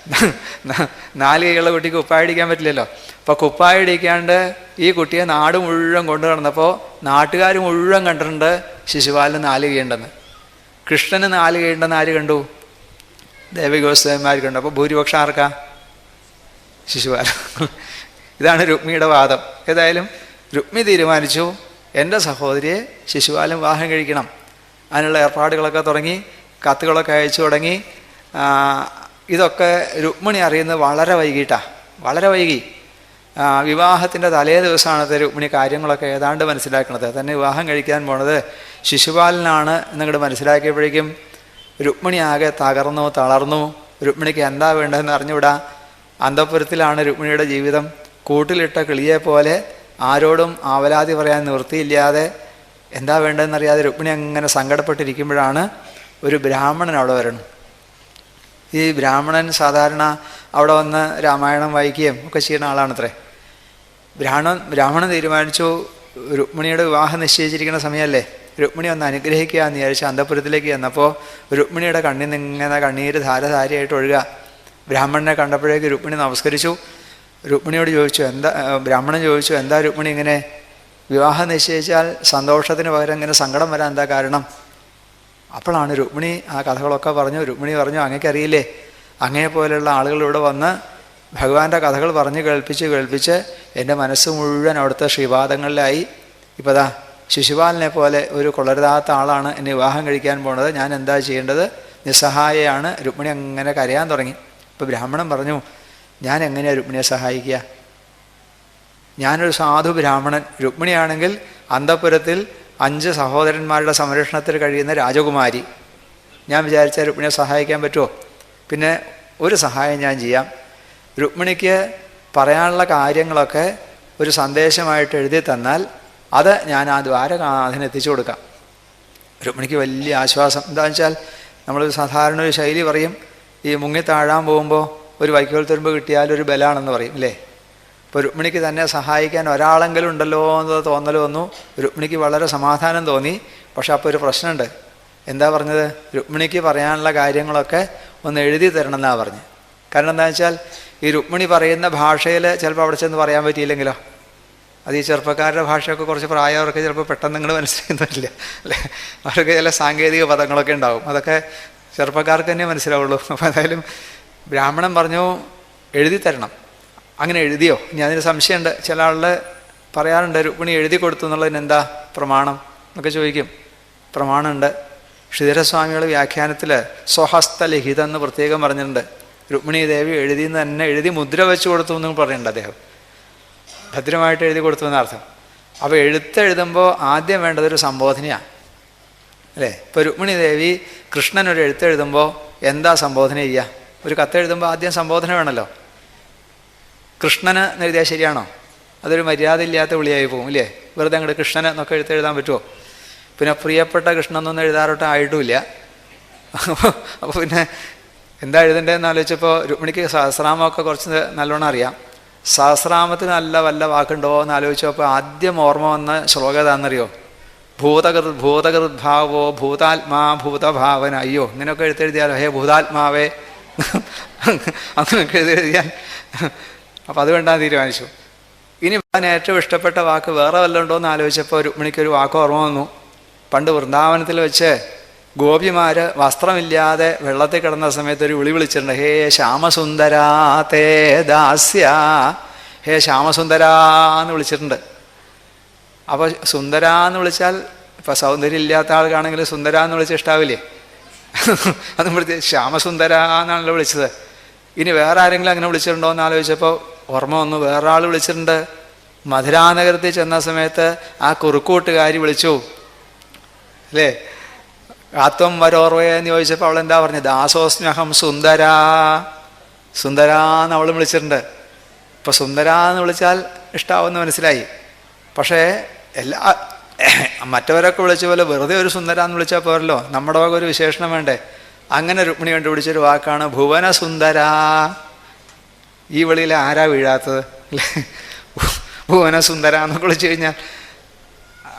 [SPEAKER 1] 4 കൈയുള്ള കുട്ടിക്ക് കുപ്പായ അടിക്കാൻ പറ്റില്ലല്ലോ. അപ്പോൾ കുപ്പായ അടിക്കാണ്ട് ഈ കുട്ടിയെ നാട് മുഴുവൻ കൊണ്ടു നടന്നപ്പോൾ നാട്ടുകാർ മുഴുവൻ കണ്ടിട്ടുണ്ട് ശിശുപാലന് 4 കൈയുണ്ടെന്ന്. കൃഷ്ണന് 4 കൈയുണ്ടെന്ന് ആര് കണ്ടു? ദേവകി വസുദേവന്മാർ കണ്ടു. അപ്പോൾ ഭൂരിപക്ഷം ആർക്കാ? ശിശുപാലൻ. ഇതാണ് രുക്മിയുടെ വാദം. ഏതായാലും രുക്മി തീരുമാനിച്ചു, എൻ്റെ സഹോദരിയെ ശിശുപാലൻ വിവാഹം കഴിക്കണം. അതിനുള്ള ഏർപ്പാടുകളൊക്കെ തുടങ്ങി, കത്തുകളൊക്കെ അയച്ചു തുടങ്ങി. ഇതൊക്കെ രുക്മിണി അറിയുന്നത് വളരെ വൈകിട്ടാണ്, വളരെ വൈകി. വിവാഹത്തിൻ്റെ തലേ ദിവസമാണ് രുക്മിണി കാര്യങ്ങളൊക്കെ ഏതാണ്ട് മനസ്സിലാക്കുന്നത്. തന്നെ വിവാഹം കഴിക്കാൻ പോണത് ശിശുപാലനാണ് എന്നിങ്ങോട്ട് മനസ്സിലാക്കിയപ്പോഴേക്കും രുക്മിണി ആകെ തകർന്നു, തളർന്നു. രുക്മിണിക്ക് എന്താ വേണ്ടതെന്ന് അറിഞ്ഞുവിടാ. അന്തഃപുരത്തിലാണ് രുക്മിണിയുടെ ജീവിതം. കൂട്ടിലിട്ട കിളിയെ പോലെ ആരോടും ആവലാതി പറയാൻ നിവൃത്തിയില്ലാതെ എന്താ വേണ്ടതെന്നറിയാതെ രുക്മിണി അങ്ങനെ സങ്കടപ്പെട്ടിരിക്കുമ്പോഴാണ് ഒരു ബ്രാഹ്മണൻ അവിടെ വരണം. ഈ ബ്രാഹ്മണൻ സാധാരണ അവിടെ വന്ന് രാമായണം വായിക്കുകയും ഒക്കെ ചെയ്യുന്ന ആളാണത്രേ. ബ്രാഹ്മണൻ തീരുമാനിച്ചു, രുക്മിണിയുടെ വിവാഹം നിശ്ചയിച്ചിരിക്കുന്ന സമയമല്ലേ, രുക്മിണി ഒന്ന് അനുഗ്രഹിക്കുക എന്ന് വിചാരിച്ച് അന്തഃപുരത്തിലേക്ക് ചെന്നപ്പോൾ രുക്മിണിയുടെ കണ്ണിൽ നിന്ന് ഇങ്ങനെ കണ്ണീര് ധാരധാരയായിട്ട് ഒഴുകുക. ബ്രാഹ്മണനെ കണ്ടപ്പോഴേക്ക് രുക്മിണി നമസ്കരിച്ചു. രുക്മിണിയോട് ചോദിച്ചു, ബ്രാഹ്മണൻ ചോദിച്ചു, എന്താ രുക്മിണി ഇങ്ങനെ വിവാഹം നിശ്ചയിച്ചാൽ സന്തോഷത്തിന് പകരം ഇങ്ങനെ സങ്കടം വരാൻ എന്താ കാരണം? അപ്പോഴാണ് രുക്മിണി ആ കഥകളൊക്കെ പറഞ്ഞു. രുക്മിണി പറഞ്ഞു, അങ്ങേക്കറിയില്ലേ, അങ്ങേപ്പോലെയുള്ള ആളുകൾ ഇവിടെ വന്ന് ഭഗവാന്റെ കഥകൾ പറഞ്ഞ് കേൾപ്പിച്ച് എൻ്റെ മനസ്സ് മുഴുവൻ അവിടുത്തെ ശ്രീപാദങ്ങളിലായി. ഇപ്പോൾ ദാ ശിശുപാലനെ പോലെ ഒരു കൊള്ളരുതാത്ത ആളാണ് എന്നെ വിവാഹം കഴിക്കാൻ പോണത്, ഞാൻ എന്താ ചെയ്യേണ്ടത്? നിസ്സഹായയാണ്. രുക്മിണി അങ്ങനെ കരയാൻ തുടങ്ങി. ഇപ്പോൾ ബ്രാഹ്മണൻ പറഞ്ഞു, ഞാൻ എങ്ങനെയാണ് രുക്മിണിയെ സഹായിക്കുക? ഞാനൊരു സാധു ബ്രാഹ്മണൻ. രുക്മിണിയാണെങ്കിൽ അന്തഃപുരത്തിൽ 5 സഹോദരന്മാരുടെ സംരക്ഷണത്തിൽ കഴിയുന്ന രാജകുമാരി. ഞാൻ വിചാരിച്ചാൽ രുക്മിണിയെ സഹായിക്കാൻ പറ്റുമോ? പിന്നെ ഒരു സഹായം ഞാൻ ചെയ്യാം. രുക്മിണിക്ക് പറയാനുള്ള കാര്യങ്ങളൊക്കെ ഒരു സന്ദേശമായിട്ട് എഴുതി തന്നാൽ അത് ഞാൻ ആ ദ്വാരകാനാഥന് എത്തിച്ചു കൊടുക്കാം. രുക്മിണിക്ക് വലിയ ആശ്വാസം. എന്താണെന്ന് വെച്ചാൽ നമ്മൾ സാധാരണ ഒരു ശൈലി പറയും, ഈ മുങ്ങി താഴാൻ പോകുമ്പോൾ ഒരു വൈക്കോൽ തുരുമ്പ് കിട്ടിയാൽ ഒരു ബലാണെന്ന് പറയും അല്ലേ. ഇപ്പോൾ രുക്മിണിക്ക് തന്നെ സഹായിക്കാൻ ഒരാളെങ്കിലും ഉണ്ടല്ലോ എന്ന് തോന്നൽ വന്നു. രുക്മിണിക്ക് വളരെ സമാധാനം തോന്നി. പക്ഷെ അപ്പോൾ ഒരു പ്രശ്നമുണ്ട്. എന്താ പറഞ്ഞത്? രുക്മിണിക്ക് പറയാനുള്ള കാര്യങ്ങളൊക്കെ ഒന്ന് എഴുതി തരണം എന്നാണ് പറഞ്ഞത്. കാരണം എന്താണെന്ന് വെച്ചാൽ ഈ രുക്മിണി പറയുന്ന ഭാഷയിൽ ചിലപ്പോൾ അവിടെ ചെന്ന് പറയാൻ പറ്റിയില്ലെങ്കിലോ. അത് ഈ ചെറുപ്പക്കാരുടെ ഭാഷയൊക്കെ കുറച്ച് പ്രായവർക്ക് ചിലപ്പോൾ പെട്ടെന്ന് നിങ്ങൾ മനസ്സിലാക്കുന്നില്ല അല്ലേ. അവർക്ക് ചില സാങ്കേതിക പദങ്ങളൊക്കെ ഉണ്ടാവും, അതൊക്കെ ചെറുപ്പക്കാർക്ക് തന്നെ മനസ്സിലാവുള്ളൂ. അപ്പോൾ എന്തായാലും ബ്രാഹ്മണൻ പറഞ്ഞു, എഴുതി തരണം. അങ്ങനെ എഴുതിയോ? ഇനി അതിന് സംശയമുണ്ട്. ചില ആളുകൾ പറയാറുണ്ട്, രുക്മിണി എഴുതി കൊടുത്തു എന്നുള്ളതിന് എന്താ പ്രമാണം എന്നൊക്കെ ചോദിക്കും. പ്രമാണമുണ്ട്. ശ്രീധരസ്വാമികൾ വ്യാഖ്യാനത്തിൽ സ്വഹസ്തലിഖിതം എന്ന് പ്രത്യേകം പറഞ്ഞിട്ടുണ്ട്. രുക്മിണി ദേവി എഴുതിയെന്ന് തന്നെ എഴുതി മുദ്ര വെച്ച് കൊടുത്തു എന്നും പറയുന്നുണ്ട് അദ്ദേഹം. ഭദ്രമായിട്ട് എഴുതി കൊടുത്തു എന്നർത്ഥം. അപ്പോൾ എഴുത്തെഴുതുമ്പോൾ ആദ്യം വേണ്ടതൊരു സംബോധനയാണ് അല്ലേ. ഇപ്പോൾ രുക്മിണി ദേവി കൃഷ്ണനൊരു എഴുത്തെഴുതുമ്പോൾ എന്താ സംബോധന ചെയ്യുക? ഒരു കത്തെഴുതുമ്പോൾ ആദ്യം സംബോധന വേണമല്ലോ. കൃഷ്ണന് എഴുതിയാൽ ശരിയാണോ? അതൊരു മര്യാദയില്ലാത്ത വിളിയായി പോകും ഇല്ലേ. വെറുതെ അങ്ങോട്ട് കൃഷ്ണന് എന്നൊക്കെ എഴുതാൻ പറ്റുമോ? പിന്നെ പ്രിയപ്പെട്ട കൃഷ്ണൻ എന്നൊന്നും എഴുതാറോട്ട് ആയിട്ടുമില്ല. അപ്പോൾ പിന്നെ എന്താ എഴുതേണ്ടതെന്ന് ആലോചിച്ചപ്പോൾ രുക്മിണിക്ക് സഹസ്രനാമമൊക്കെ കുറച്ച് നല്ലോണം അറിയാം. സഹസ്രാമത്തിന് നല്ല വല്ല വാക്കുണ്ടോ എന്ന് ആലോചിച്ചപ്പോൾ ആദ്യം ഓർമ്മ വന്ന ശ്ലോകം ഏതാണെന്നറിയോ? ഭൂതകൃദ്ഭാവോ ഭൂതാത്മാ ഭൂതഭാവന. അയ്യോ, ഇങ്ങനെയൊക്കെ എഴുത്തെഴുതിയാലോ, ഹേ ഭൂതാത്മാവേ അങ്ങനെയൊക്കെ എഴുതിയാൽ. അപ്പം അതുകൊണ്ടാണ് തീരുമാനിച്ചു. ഇനി ഞാൻ ഏറ്റവും ഇഷ്ടപ്പെട്ട വാക്ക് വേറെ വല്ലതുണ്ടോ എന്ന് ആലോചിച്ചപ്പോൾ രുക്മിണിക്കൊരു വാക്ക് ഓർമ്മ വന്നു. പണ്ട് വൃന്ദാവനത്തിൽ വെച്ച് ഗോപിമാർ വസ്ത്രമില്ലാതെ വെള്ളത്തിൽ കിടന്ന സമയത്ത് ഒരു വിളി വിളിച്ചിട്ടുണ്ട്, ഹേ ശ്യാമസുന്ദരാ തേ ദാസ്യ. ഹേ ശ്യാമസുന്ദരാ എന്ന് വിളിച്ചിട്ടുണ്ട്. അപ്പോൾ സുന്ദരാ എന്ന് വിളിച്ചാൽ ഇപ്പം സൗന്ദര്യം ഇല്ലാത്ത ആൾക്കാണെങ്കിൽ സുന്ദര എന്ന് വിളിച്ചാൽ ഇഷ്ടാവില്ലേ? അതും വിളിച്ച് ശ്യാമസുന്ദര എന്നാണല്ലോ വിളിച്ചത്. ഇനി വേറെ ആരെങ്കിലും അങ്ങനെ വിളിച്ചിട്ടുണ്ടോ എന്ന് ആലോചിച്ചപ്പോൾ ഓർമ്മ വന്നു, വേറെ ആൾ വിളിച്ചിട്ടുണ്ട്. മധുരാനഗരത്തിൽ ചെന്ന സമയത്ത് ആ കുറുക്കൂട്ടുകാരി വിളിച്ചു അല്ലേ, ആത്വം വരോർവേ എന്ന് ചോദിച്ചപ്പോൾ അവൾ എന്താ പറഞ്ഞത്? ദാസോസ്മ്യഹം സുന്ദരാ. സുന്ദരാന്ന് അവൾ വിളിച്ചിട്ടുണ്ട്. ഇപ്പം സുന്ദരാന്ന് വിളിച്ചാൽ ഇഷ്ടാവെന്ന് മനസ്സിലായി. പക്ഷേ മറ്റവരൊക്കെ വിളിച്ച പോലെ വെറുതെ ഒരു സുന്ദരാന്ന് വിളിച്ചാൽ പോരല്ലോ, നമ്മുടെ വക ഒരു വിശേഷണം വേണ്ടേ. അങ്ങനെ രുക്മിണി കണ്ടുപിടിച്ചൊരു വാക്കാണ് ഭുവനസുന്ദരാ. ഈ വിളിയിൽ ആരാ വീഴാത്തത് അല്ലേ? ഭുവനസുന്ദര എന്നൊക്കെ വിളിച്ചു കഴിഞ്ഞാൽ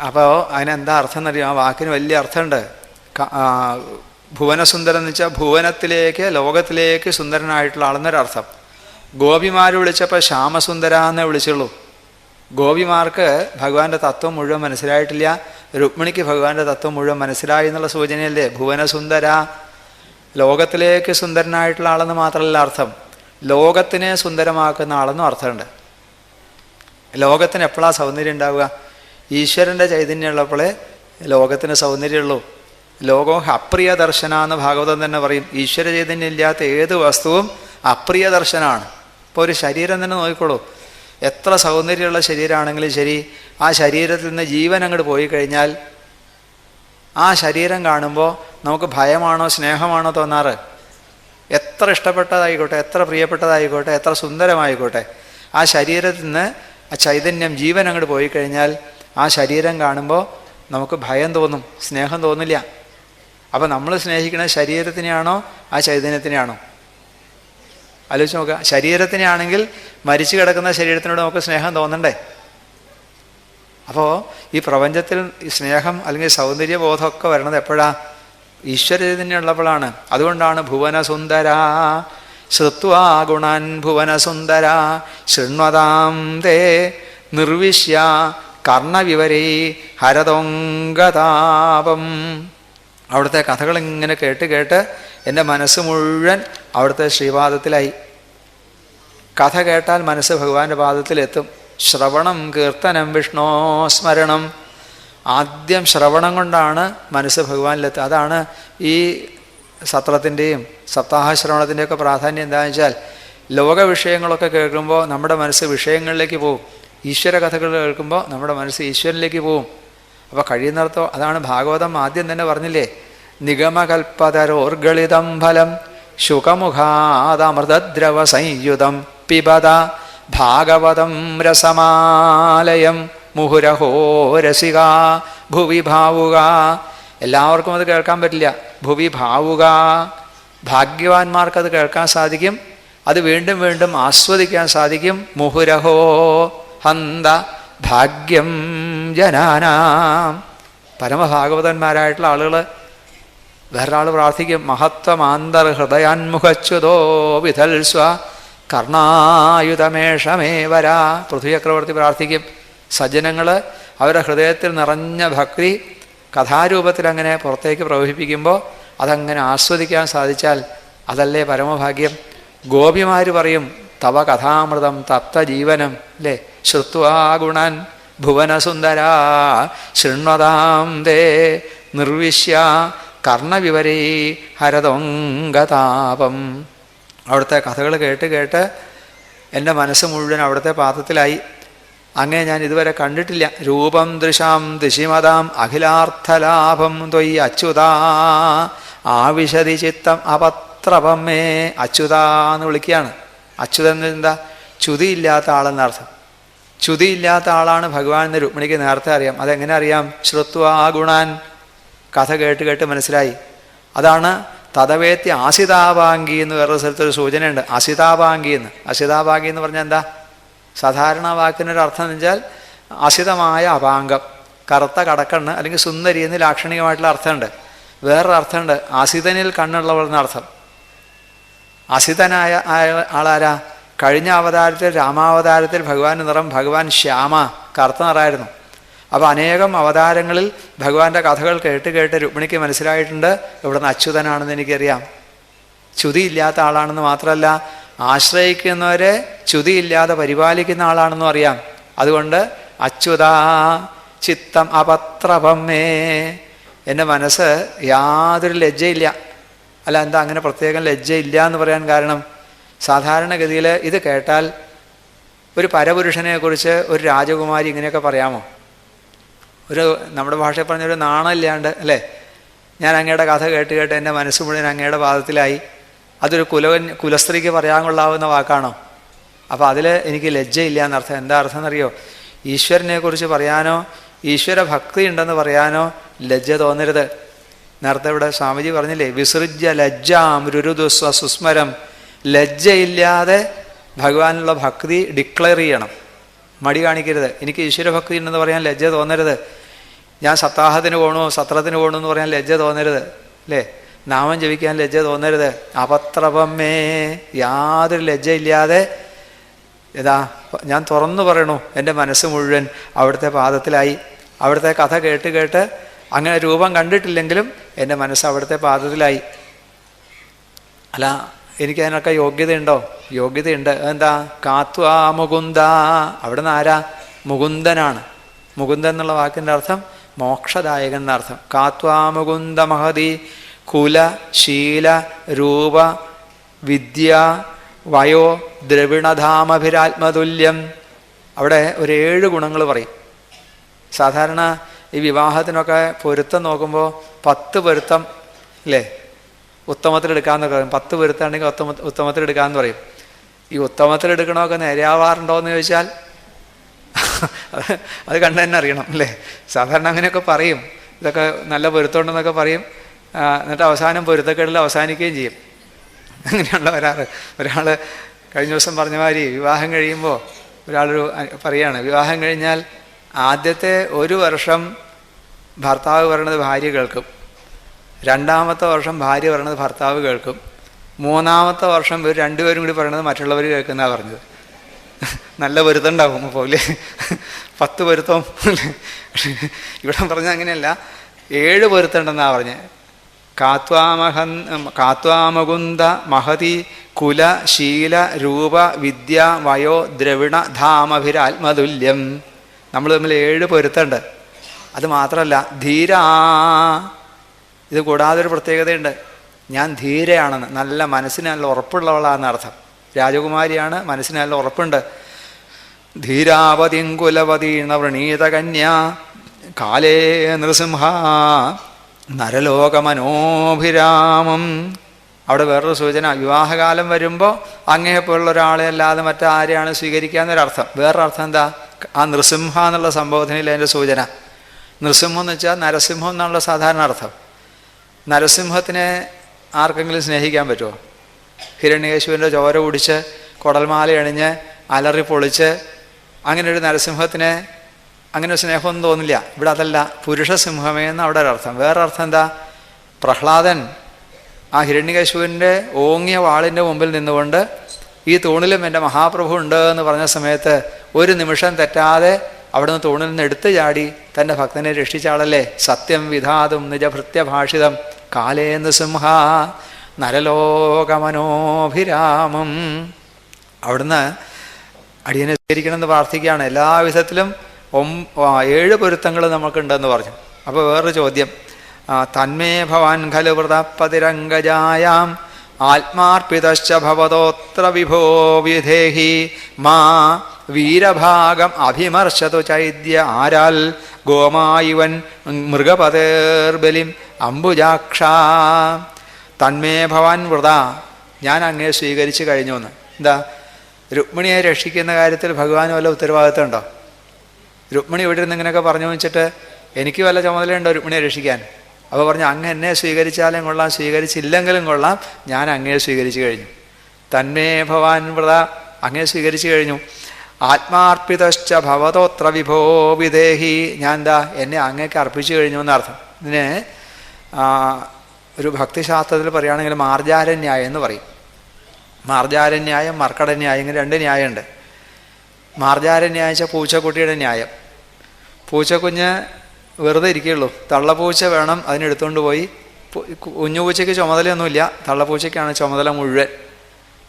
[SPEAKER 1] അപ്പോൾ അതിനെന്താ അർത്ഥം എന്നറിയാം? ആ വാക്കിന് വലിയ അർത്ഥമുണ്ട്. ഭുവനസുന്ദരൻ എന്ന് വെച്ചാൽ ഭുവനത്തിലേക്ക്, ലോകത്തിലേക്ക് സുന്ദരനായിട്ടുള്ള ആളെന്നൊരർത്ഥം. ഗോപിമാർ വിളിച്ചപ്പോൾ ശ്യാമസുന്ദര എന്നേ വിളിച്ചുള്ളൂ. ഗോപിമാർക്ക് ഭഗവാന്റെ തത്വം മുഴുവൻ മനസ്സിലായിട്ടില്ല. രുക്മിണിക്ക് ഭഗവാന്റെ തത്വം മുഴുവൻ മനസ്സിലായി എന്നുള്ള സൂചനയല്ലേ ഭുവനസുന്ദര. ലോകത്തിലേക്ക് സുന്ദരനായിട്ടുള്ള ആളെന്ന് മാത്രമല്ല അർത്ഥം, ലോകത്തിനെ സുന്ദരമാക്കുന്ന ആളെന്നും അർത്ഥമുണ്ട്. ലോകത്തിന് എപ്പോഴാണ് സൗന്ദര്യം ഉണ്ടാവുക? ഈശ്വരൻ്റെ ചൈതന്യമുള്ളപ്പോഴേ ലോകത്തിന് സൗന്ദര്യമുള്ളൂ. ലോകം അപ്രിയ ദർശന എന്ന് ഭാഗവതം തന്നെ പറയും. ഈശ്വര ചൈതന്യം ഇല്ലാത്ത ഏത് വസ്തുവും അപ്രിയ ദർശനമാണ്. ഇപ്പോൾ ഒരു ശരീരം തന്നെ നോക്കിക്കോളൂ, എത്ര സൗന്ദര്യമുള്ള ശരീരമാണെങ്കിലും ശരി, ആ ശരീരത്തിൽ നിന്ന് ജീവൻ അങ്ങോട്ട് പോയി കഴിഞ്ഞാൽ ആ ശരീരം കാണുമ്പോൾ നമുക്ക് ഭയമാണോ സ്നേഹമാണോ തോന്നാറ്? എത്ര ഇഷ്ടപ്പെട്ടതായിക്കോട്ടെ, എത്ര പ്രിയപ്പെട്ടതായിക്കോട്ടെ, എത്ര സുന്ദരമായിക്കോട്ടെ, ആ ശരീരത്തിൽ നിന്ന് ആ ചൈതന്യം ജീവൻ അങ്ങോട്ട് പോയി കഴിഞ്ഞാൽ ആ ശരീരം കാണുമ്പോൾ നമുക്ക് ഭയം തോന്നും, സ്നേഹം തോന്നില്ല. അപ്പം നമ്മൾ സ്നേഹിക്കുന്നത് ശരീരത്തിനെയാണോ ആ ചൈതന്യത്തിനെയാണോ? ആലോചിച്ച് നോക്കുക. ശരീരത്തിനെയാണെങ്കിൽ മരിച്ചു കിടക്കുന്ന ശരീരത്തിനോട് നമുക്ക് സ്നേഹം തോന്നണ്ടേ? അപ്പോൾ ഈ പ്രപഞ്ചത്തിൽ ഈ സ്നേഹം അല്ലെങ്കിൽ സൗന്ദര്യബോധമൊക്കെ വരണത് എപ്പോഴാണ്? ഈശ്വര ചൈതന്യം ഉള്ളപ്പോഴാണ്. അതുകൊണ്ടാണ് ഭുവനസുന്ദര ശ്രുത്വാ ഗുണാൻ ഭുവനസുന്ദര ശൃണ്വതാം തേ നിർവിശ്യ കർണവിവരേ ഹരതൊങ്കതാപം. അവിടുത്തെ കഥകളിങ്ങനെ കേട്ട് കേട്ട് എൻ്റെ മനസ്സ് മുഴുവൻ അവിടുത്തെ ശ്രീപാദത്തിലായി. കഥ കേട്ടാൽ മനസ്സ് ഭഗവാന്റെ പാദത്തിലെത്തും. ശ്രവണം കീർത്തനം വിഷ്ണോ സ്മരണം. ആദ്യം ശ്രവണം കൊണ്ടാണ് മനസ്സ് ഭഗവാനിലെത്തുക. അതാണ് ഈ സത്രത്തിൻ്റെയും സപ്താഹശ്രവണത്തിൻ്റെയൊക്കെ പ്രാധാന്യം. എന്താണെന്ന് വെച്ചാൽ ലോക വിഷയങ്ങളൊക്കെ കേൾക്കുമ്പോൾ നമ്മുടെ മനസ്സ് വിഷയങ്ങളിലേക്ക് പോകും. ഈശ്വര കഥകൾ കേൾക്കുമ്പോൾ നമ്മുടെ മനസ്സ് ഈശ്വരനിലേക്ക് പോവും. അപ്പോൾ കഴിയുന്നിടത്തോ അതാണ് ഭാഗവതം ആദ്യം തന്നെ പറഞ്ഞില്ലേ, നിഗമകൽപ്പതരോർഗളിതം ഫലം ശുകമുഖാദമൃതദ്രവ സംയുതം പിബത ഭാഗവതം രസമാലയം മുഹുരഹോ രസിക ഭുവി ഭാവുക. എല്ലാവർക്കും അത് കേൾക്കാൻ പറ്റില്ല. ഭുവി ഭാവുക, ഭാഗ്യവാന്മാർക്കത് കേൾക്കാൻ സാധിക്കും, അത് വീണ്ടും വീണ്ടും ആസ്വദിക്കാൻ സാധിക്കും. മുഹുരഹോ ഹന്ത ഭാഗ്യം ജനാനാം. പരമഭാഗവതന്മാരായിട്ടുള്ള ആളുകൾ. വേറൊരാൾ പ്രാർത്ഥിക്കും, മഹത്വമാന്തർ ഹൃദയാന്മുഖച്യുതോ വിധൽസ്വ കർണായുധമേഷമേ വരാ. പൃഥ്വി ചക്രവർത്തി പ്രാർത്ഥിക്കും. സജ്ജനങ്ങൾ അവരുടെ ഹൃദയത്തിൽ നിറഞ്ഞ ഭക്തി കഥാരൂപത്തിൽ അങ്ങനെ പുറത്തേക്ക് പ്രവഹിപ്പിക്കുമ്പോൾ അതങ്ങനെ ആസ്വദിക്കാൻ സാധിച്ചാൽ അതല്ലേ പരമഭാഗ്യം. ഗോപിമാർ പറയും, തവ കഥാമൃതം തപ്ത ജീവനം അല്ലേ, ശ്രുത്വാ ഗുണാൻ ഭുവനസുന്ദരാ ശൃണ്വതാം തേ നിർവിശ്യ കർണവിവരേ ഹരതൊങ്കതാപം. അവിടുത്തെ കഥകൾ കേട്ട് കേട്ട് എൻ്റെ മനസ്സ് മുഴുവൻ അവിടുത്തെ പാദത്തിലായി. അങ്ങനെ ഞാൻ ഇതുവരെ കണ്ടിട്ടില്ല. രൂപം ദൃശാം ദിശിമതാം അഖിലാർത്ഥലാഭം ത്വയി അച്യുതാ ആവിശതി ചിത്തം അപത്രപം മേ. അച്യുതാന്ന് വിളിക്കുകയാണ്. അച്യുതൻ എന്താ? ചുതിയില്ലാത്ത ആളെന്നർത്ഥം. ചുതിയില്ലാത്ത ആളാണ് ഭഗവാൻ എന്ന് രുക്മിണിക്ക് നേരത്തെ അറിയാം. അതെങ്ങനെ അറിയാം? ശ്രുത്വാ ഗുണാൻ. കഥ കേട്ട് കേട്ട് മനസ്സിലായി. അതാണ് തതവേത്തി ആസിതാപാംഗി എന്ന് വേറൊരു സ്ഥലത്തൊരു സൂചനയുണ്ട്. അസിതാപാംഗി എന്ന്. അസിതാപാംഗി എന്ന് പറഞ്ഞാൽ എന്താ? സാധാരണ വാക്കിനൊരർത്ഥം എന്ന് വെച്ചാൽ അസിതമായ അപാംഗം, കറുത്ത കടക്കണ്ണ്, അല്ലെങ്കിൽ സുന്ദരി എന്ന് ലാക്ഷണികമായിട്ടുള്ള അർത്ഥമുണ്ട്. വേറൊരു അർത്ഥമുണ്ട്, അസിതനിൽ കണ്ണുള്ളവൾ എന്നർത്ഥം. അസിതനായ ആളാരാ? കഴിഞ്ഞ അവതാരത്തിൽ, രാമാവതാരത്തിൽ ഭഗവാന്റെ നിറം ഭഗവാൻ ശ്യാമ, കറുത്ത നിറമായിരുന്നു. അപ്പോൾ അനേകം അവതാരങ്ങളിൽ ഭഗവാന്റെ കഥകൾ കേട്ട് കേട്ട് രുക്മിണിക്ക് മനസ്സിലായിട്ടുണ്ട് ഇവിടുന്ന് അച്യുതനാണെന്ന് എനിക്കറിയാം. ച്യുതിയില്ലാത്ത ആളാണെന്ന് മാത്രമല്ല, ആശ്രയിക്കുന്നവരെ ച്യുതിയില്ലാതെ പരിപാലിക്കുന്ന ആളാണെന്നും അറിയാം. അതുകൊണ്ട് അച്യുതാ ചിത്തം അപത്രപമേ, എൻ്റെ മനസ്സ് യാതൊരു ലജ്ജയില്ല. അല്ല, എന്താ അങ്ങനെ പ്രത്യേകം ലജ്ജയില്ല എന്ന് പറയാൻ കാരണം? സാധാരണഗതിയിൽ ഇത് കേട്ടാൽ ഒരു പരപുരുഷനെക്കുറിച്ച് ഒരു രാജകുമാരി ഇങ്ങനെയൊക്കെ പറയാമോ? ഒരു നമ്മുടെ ഭാഷയിൽ പറഞ്ഞൊരു നാണമില്ലാണ്ട് അല്ലേ, ഞാൻ അങ്ങയുടെ കഥ കേട്ട് കേട്ട് എൻ്റെ മനസ്സ് മുഴുവൻ അങ്ങയുടെ പാദത്തിലായി, അതൊരു കുലസ്ത്രീക്ക് പറയാൻ കൊള്ളാവുന്ന വാക്കാണോ? അപ്പോൾ അതിൽ എനിക്ക് ലജ്ജയില്ല എന്നർത്ഥം. എന്താ അർത്ഥം എന്നറിയോ? ഈശ്വരനെക്കുറിച്ച് പറയാനോ ഈശ്വര ഭക്തി ഉണ്ടെന്ന് പറയാനോ ലജ്ജ തോന്നരുത്. നേരത്തെ ഇവിടെ സ്വാമിജി പറഞ്ഞില്ലേ, വിസൃജ്യ ലജ്ജാം രുരുദു സ്വസുസ്മരം. ലജ്ജയില്ലാതെ ഭഗവാനുള്ള ഭക്തി ഡിക്ലെയർ ചെയ്യണം, മടി കാണിക്കരുത്. എനിക്ക് ഈശ്വരഭക്തി ഉണ്ടെന്ന് പറയാൻ ലജ്ജ തോന്നരുത്. ഞാൻ സപ്താഹത്തിന് പോകണു, സത്രത്തിന് പോകണു എന്ന് പറയാൻ ലജ്ജ തോന്നരുത് അല്ലേ? നാമം ജപിക്കാൻ ലജ്ജ തോന്നരുത്. അപത്രപമേ, യാതൊരു ലജ്ജയില്ലാതെ ഏതാ ഞാൻ തുറന്നു പറയണു, എൻ്റെ മനസ്സ് മുഴുവൻ അവിടുത്തെ പാദത്തിലായി. അവിടുത്തെ കഥ കേട്ട് കേട്ട് അങ്ങനെ രൂപം കണ്ടിട്ടില്ലെങ്കിലും എൻ്റെ മനസ്സ് അവിടുത്തെ പാദത്തിലായി. അല്ല, എനിക്കതിനൊക്കെ യോഗ്യതയുണ്ടോ? യോഗ്യതയുണ്ട്. എന്താ? കാത്വാ മുകുന്ദ. അവിടുന്ന് ആരാ? മുകുന്ദനാണ്. മുകുന്ദൻ എന്നുള്ള വാക്കിൻ്റെ അർത്ഥം മോക്ഷദായകൻ എന്നർത്ഥം. കാത്വാ മുകുന്ദ മഹതി കുല ശീല രൂപ വിദ്യ വയോ ദ്രവിണധാമഭിരാത്മതുല്യം. അവിടെ ഒരു 7 ഗുണങ്ങൾ പറയും. സാധാരണ ഈ വിവാഹത്തിനൊക്കെ പൊരുത്തം നോക്കുമ്പോൾ 10 പൊരുത്തം അല്ലേ ഉത്തമത്തിലെടുക്കാമെന്നൊക്കെ പറയും. 10 പൊരുത്തമാണെങ്കിൽ ഉത്തമത്തിലെടുക്കാമെന്ന് പറയും. ഈ ഉത്തമത്തിലെടുക്കണമൊക്കെ നേരെയാവാറുണ്ടോ എന്ന് ചോദിച്ചാൽ അത് കണ്ടു തന്നെ അറിയണം അല്ലേ. സാധാരണ അങ്ങനെയൊക്കെ പറയും, ഇതൊക്കെ നല്ല പൊരുത്തമുണ്ടെന്നൊക്കെ പറയും. എന്നിട്ട് അവസാനം പൊരുത്തക്കേടിൽ അവസാനിക്കുകയും ചെയ്യും. അങ്ങനെയുള്ള ഒരാൾ കഴിഞ്ഞ ദിവസം പറഞ്ഞ മാതിരി വിവാഹം കഴിയുമ്പോൾ ഒരാളൊരു പറയാണ്, വിവാഹം കഴിഞ്ഞാൽ ആദ്യത്തെ 1 വർഷം ഭർത്താവ് പറയണത് ഭാര്യ കേൾക്കും, 2ാമത്തെ വർഷം ഭാര്യ പറയണത് ഭർത്താവ് കേൾക്കും, 3ാമത്തെ വർഷം ഇവർ 2 പേരും കൂടി പറയണത് മറ്റുള്ളവർ കേൾക്കുന്നതാണ് പറഞ്ഞത്. നല്ല പൊരുത്തം ഉണ്ടാവും അപ്പോൾ അല്ലേ, 10 പൊരുത്തം. ഇവിടെ പറഞ്ഞത് അങ്ങനെയല്ല, 7 പൊരുത്തമുണ്ടെന്നാണ് പറഞ്ഞത്. കാത്വാമകുന്ദ മഹതി കുല ശീല രൂപ വിദ്യ വയോ ദ്രവിണ ധാമഭിരാത്മതുല്യം. നമ്മൾ തമ്മിൽ 7 പൊരുത്തമുണ്ട്. അത് മാത്രമല്ല ധീരാ, ഇത് കൂടാതെ ഒരു പ്രത്യേകതയുണ്ട്, ഞാൻ ധീരയാണെന്ന്, നല്ല മനസ്സിന് നല്ല ഉറപ്പുള്ളവളാണെന്ന് അർത്ഥം. രാജകുമാരിയാണ്, മനസ്സിന് നല്ല ഉറപ്പുണ്ട്. ധീരാവതിങ്കുലവതീണ വ്രണീത കന്യാ കാലേ നൃസിംഹ നരലോകമനോഭിരാമം. അവിടെ വേറൊരു സൂചന, വിവാഹകാലം വരുമ്പോൾ അങ്ങേപ്പോലുള്ള ഒരാളെ അല്ലാതെ മറ്റാരെയാണ് സ്വീകരിക്കാന്നൊരർത്ഥം. വേറൊരർത്ഥം എന്താ? ആ നൃസിംഹ എന്നുള്ള സംബോധനയിൽ അതിൻ്റെ സൂചന. നൃസിംഹം എന്ന് വെച്ചാൽ നരസിംഹം എന്നുള്ള സാധാരണ അർത്ഥം. നരസിംഹത്തിനെ ആർക്കെങ്കിലും സ്നേഹിക്കാൻ പറ്റുമോ? ഹിരണ്യകശിപുവിൻ്റെ ചോര കുടിച്ച് കുടൽമാല അണിഞ്ഞ് അലറി പൊളിച്ച് അങ്ങനെ ഒരു നരസിംഹത്തിനെ അങ്ങനെ സ്നേഹമൊന്നും തോന്നില്ല. ഇവിടെ അതല്ല, പുരുഷസിംഹമേ എന്ന് അവിടെ ഒരർത്ഥം. വേറൊരർത്ഥം എന്താ? പ്രഹ്ലാദൻ ആ ഹിരണ്യകശിപുവിൻ്റെ ഓങ്ങിയ വാളിൻ്റെ മുമ്പിൽ നിന്നുകൊണ്ട് ഈ തൂണിലും എൻ്റെ മഹാപ്രഭു ഉണ്ട് എന്ന് പറഞ്ഞ സമയത്ത് ഒരു നിമിഷം തെറ്റാതെ അവിടുന്ന് തൂണിൽ നിന്ന് എടുത്തു ചാടി തൻ്റെ ഭക്തനെ രക്ഷിച്ച ആളല്ലേ. സത്യം വിധാതും നിജഭൃത്യഭാഷിതം കാലേന്ദു സിംഹ നരലോകമനോഭിരാമം. അവിടുന്ന് അടിയനെ സ്വീകരിക്കണമെന്ന് പ്രാർത്ഥിക്കുകയാണ്. എല്ലാവിധത്തിലും 7 പൊരുത്തങ്ങൾ നമുക്കുണ്ടെന്ന് പറഞ്ഞു. അപ്പോൾ വേറൊരു ചോദ്യം, തന്മേ ഭവാൻ ഖലു വ്രതപതിരംഗജായാം ആത്മാർപ്പിതശ്ച ഭവതോത്ര വിഭോ വിധേഹി മാ വീരഭാഗം അഭിമർശതു ചൈദ്യ ആരാൽ ഗോമായുവൻ മൃഗപതേർബലിം അംബുജാക്ഷ. തന്മേ ഭവാൻ വ്രത, ഞാൻ അങ്ങേ സ്വീകരിച്ചു കഴിഞ്ഞു എന്ന്. എന്താ? രുക്മിണിയെ രക്ഷിക്കുന്ന കാര്യത്തിൽ ഭഗവാന് വല്ല ഉത്തരവാദിത്വം ഉണ്ടോ? രുക്മിണി ഇവിടെ നിന്ന് ഇങ്ങനെയൊക്കെ പറഞ്ഞു വെച്ചിട്ട് എനിക്ക് വല്ല ചുമതലയുണ്ടോ രുക്മിണിയെ രക്ഷിക്കാൻ? അപ്പോൾ പറഞ്ഞു, അങ്ങ് എന്നെ സ്വീകരിച്ചാലും കൊള്ളാം, സ്വീകരിച്ചില്ലെങ്കിലും കൊള്ളാം, ഞാൻ അങ്ങേ സ്വീകരിച്ചു കഴിഞ്ഞു. തന്മേ ഭവാൻ വ്രത, അങ്ങേ സ്വീകരിച്ചു കഴിഞ്ഞു. ആത്മാർപ്പിതശ്ച ഭവതോത്ര വിഭോ വിദേഹി. ഞാൻ എന്താ എന്നെ അങ്ങേക്ക് അർപ്പിച്ചു കഴിഞ്ഞു എന്നർത്ഥം. ഇതിന് ഒരു ഭക്തിശാസ്ത്രത്തിൽ പറയുകയാണെങ്കിൽ മാർജാരന്യായം എന്ന് പറയും. മാർജാരന്യായം, മർക്കടന്യായം, ഇങ്ങനെ രണ്ട് ന്യായമുണ്ട്. മാർജാരന്യായം വെച്ചാൽ പൂച്ചക്കുട്ടിയുടെ ന്യായം. പൂച്ചക്കുഞ്ഞ് വെറുതെ ഇരിക്കുകയുള്ളൂ, തള്ളപ്പൂച്ച വേണം അതിനെടുത്തുകൊണ്ട് പോയി. കുഞ്ഞുപൂച്ചയ്ക്ക് ചുമതലയൊന്നുമില്ല, തള്ളപ്പൂച്ചയ്ക്കാണ് ചുമതല മുഴുവൻ.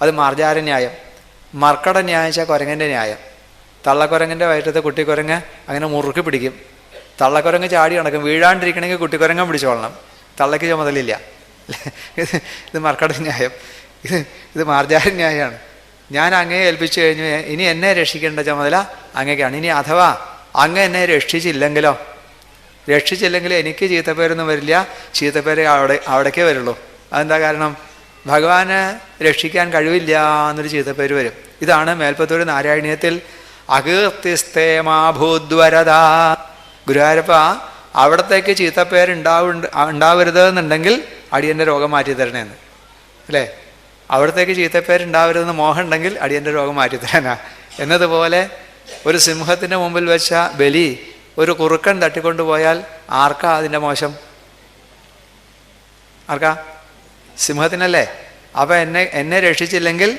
[SPEAKER 1] അത് മാർജാരന്യായം. മർക്കടന്യായം വെച്ചാൽ കുരങ്ങൻ്റെ ന്യായം. തള്ളക്കുരങ്ങൻ്റെ വയറ്റത്തെ കുട്ടിക്കുരങ്ങ് അങ്ങനെ മുറുക്കി പിടിക്കും. തള്ളക്കുരങ്ങ് ചാടി നടക്കും, വീഴാണ്ടിരിക്കണമെങ്കിൽ കുട്ടിക്കുരങ്ങൻ പിടിച്ചോളണം, തള്ളയ്ക്ക് ചുമതലയില്ല. ഇത് മർക്കടന്യായം. ഇത് മാർജാരന്യായമാണ്. ഞാൻ അങ്ങയെ ഏൽപ്പിച്ചു കഴിഞ്ഞു, ഇനി എന്നെ രക്ഷിക്കേണ്ട ചുമതല അങ്ങയ്ക്കാണ്. ഇനി അഥവാ അങ്ങ് എന്നെ രക്ഷിച്ചില്ലെങ്കിലോ എനിക്ക് ചീത്തപ്പേരൊന്നും വരില്ല, ചീത്തപ്പേര് അവിടേക്കേ വരുള്ളൂ. അതെന്താ കാരണം? ഭഗവാന് രക്ഷിക്കാൻ കഴിവില്ല എന്നൊരു ചീത്തപ്പേര് വരും. ഇതാണ് മേൽപ്പത്തൂർ നാരായണീയത്തിൽ അകീർത്തിസ്തേമാഭൂദ്വരദ. ഗുരുവായൂരപ്പ, അവിടത്തേക്ക് ഉണ്ടാവരുത് എന്നുണ്ടെങ്കിൽ അടിയൻ്റെ രോഗം മാറ്റി തരണേന്ന്, അല്ലേ? അവിടത്തേക്ക് ചീത്തപ്പേരുണ്ടാവരുതെന്ന് മോഹം ഉണ്ടെങ്കിൽ അടിയൻ്റെ രോഗം മാറ്റിത്തരാനാ. എന്നതുപോലെ ഒരു സിംഹത്തിൻ്റെ മുമ്പിൽ വെച്ച ബലി ഒരു കുറുക്കൻ തട്ടിക്കൊണ്ടുപോയാൽ ആർക്കാ അതിൻ്റെ മോശം? ആർക്കാ? സിംഹത്തിനല്ലേ. അപ്പം എന്നെ രക്ഷിച്ചില്ലെങ്കിൽ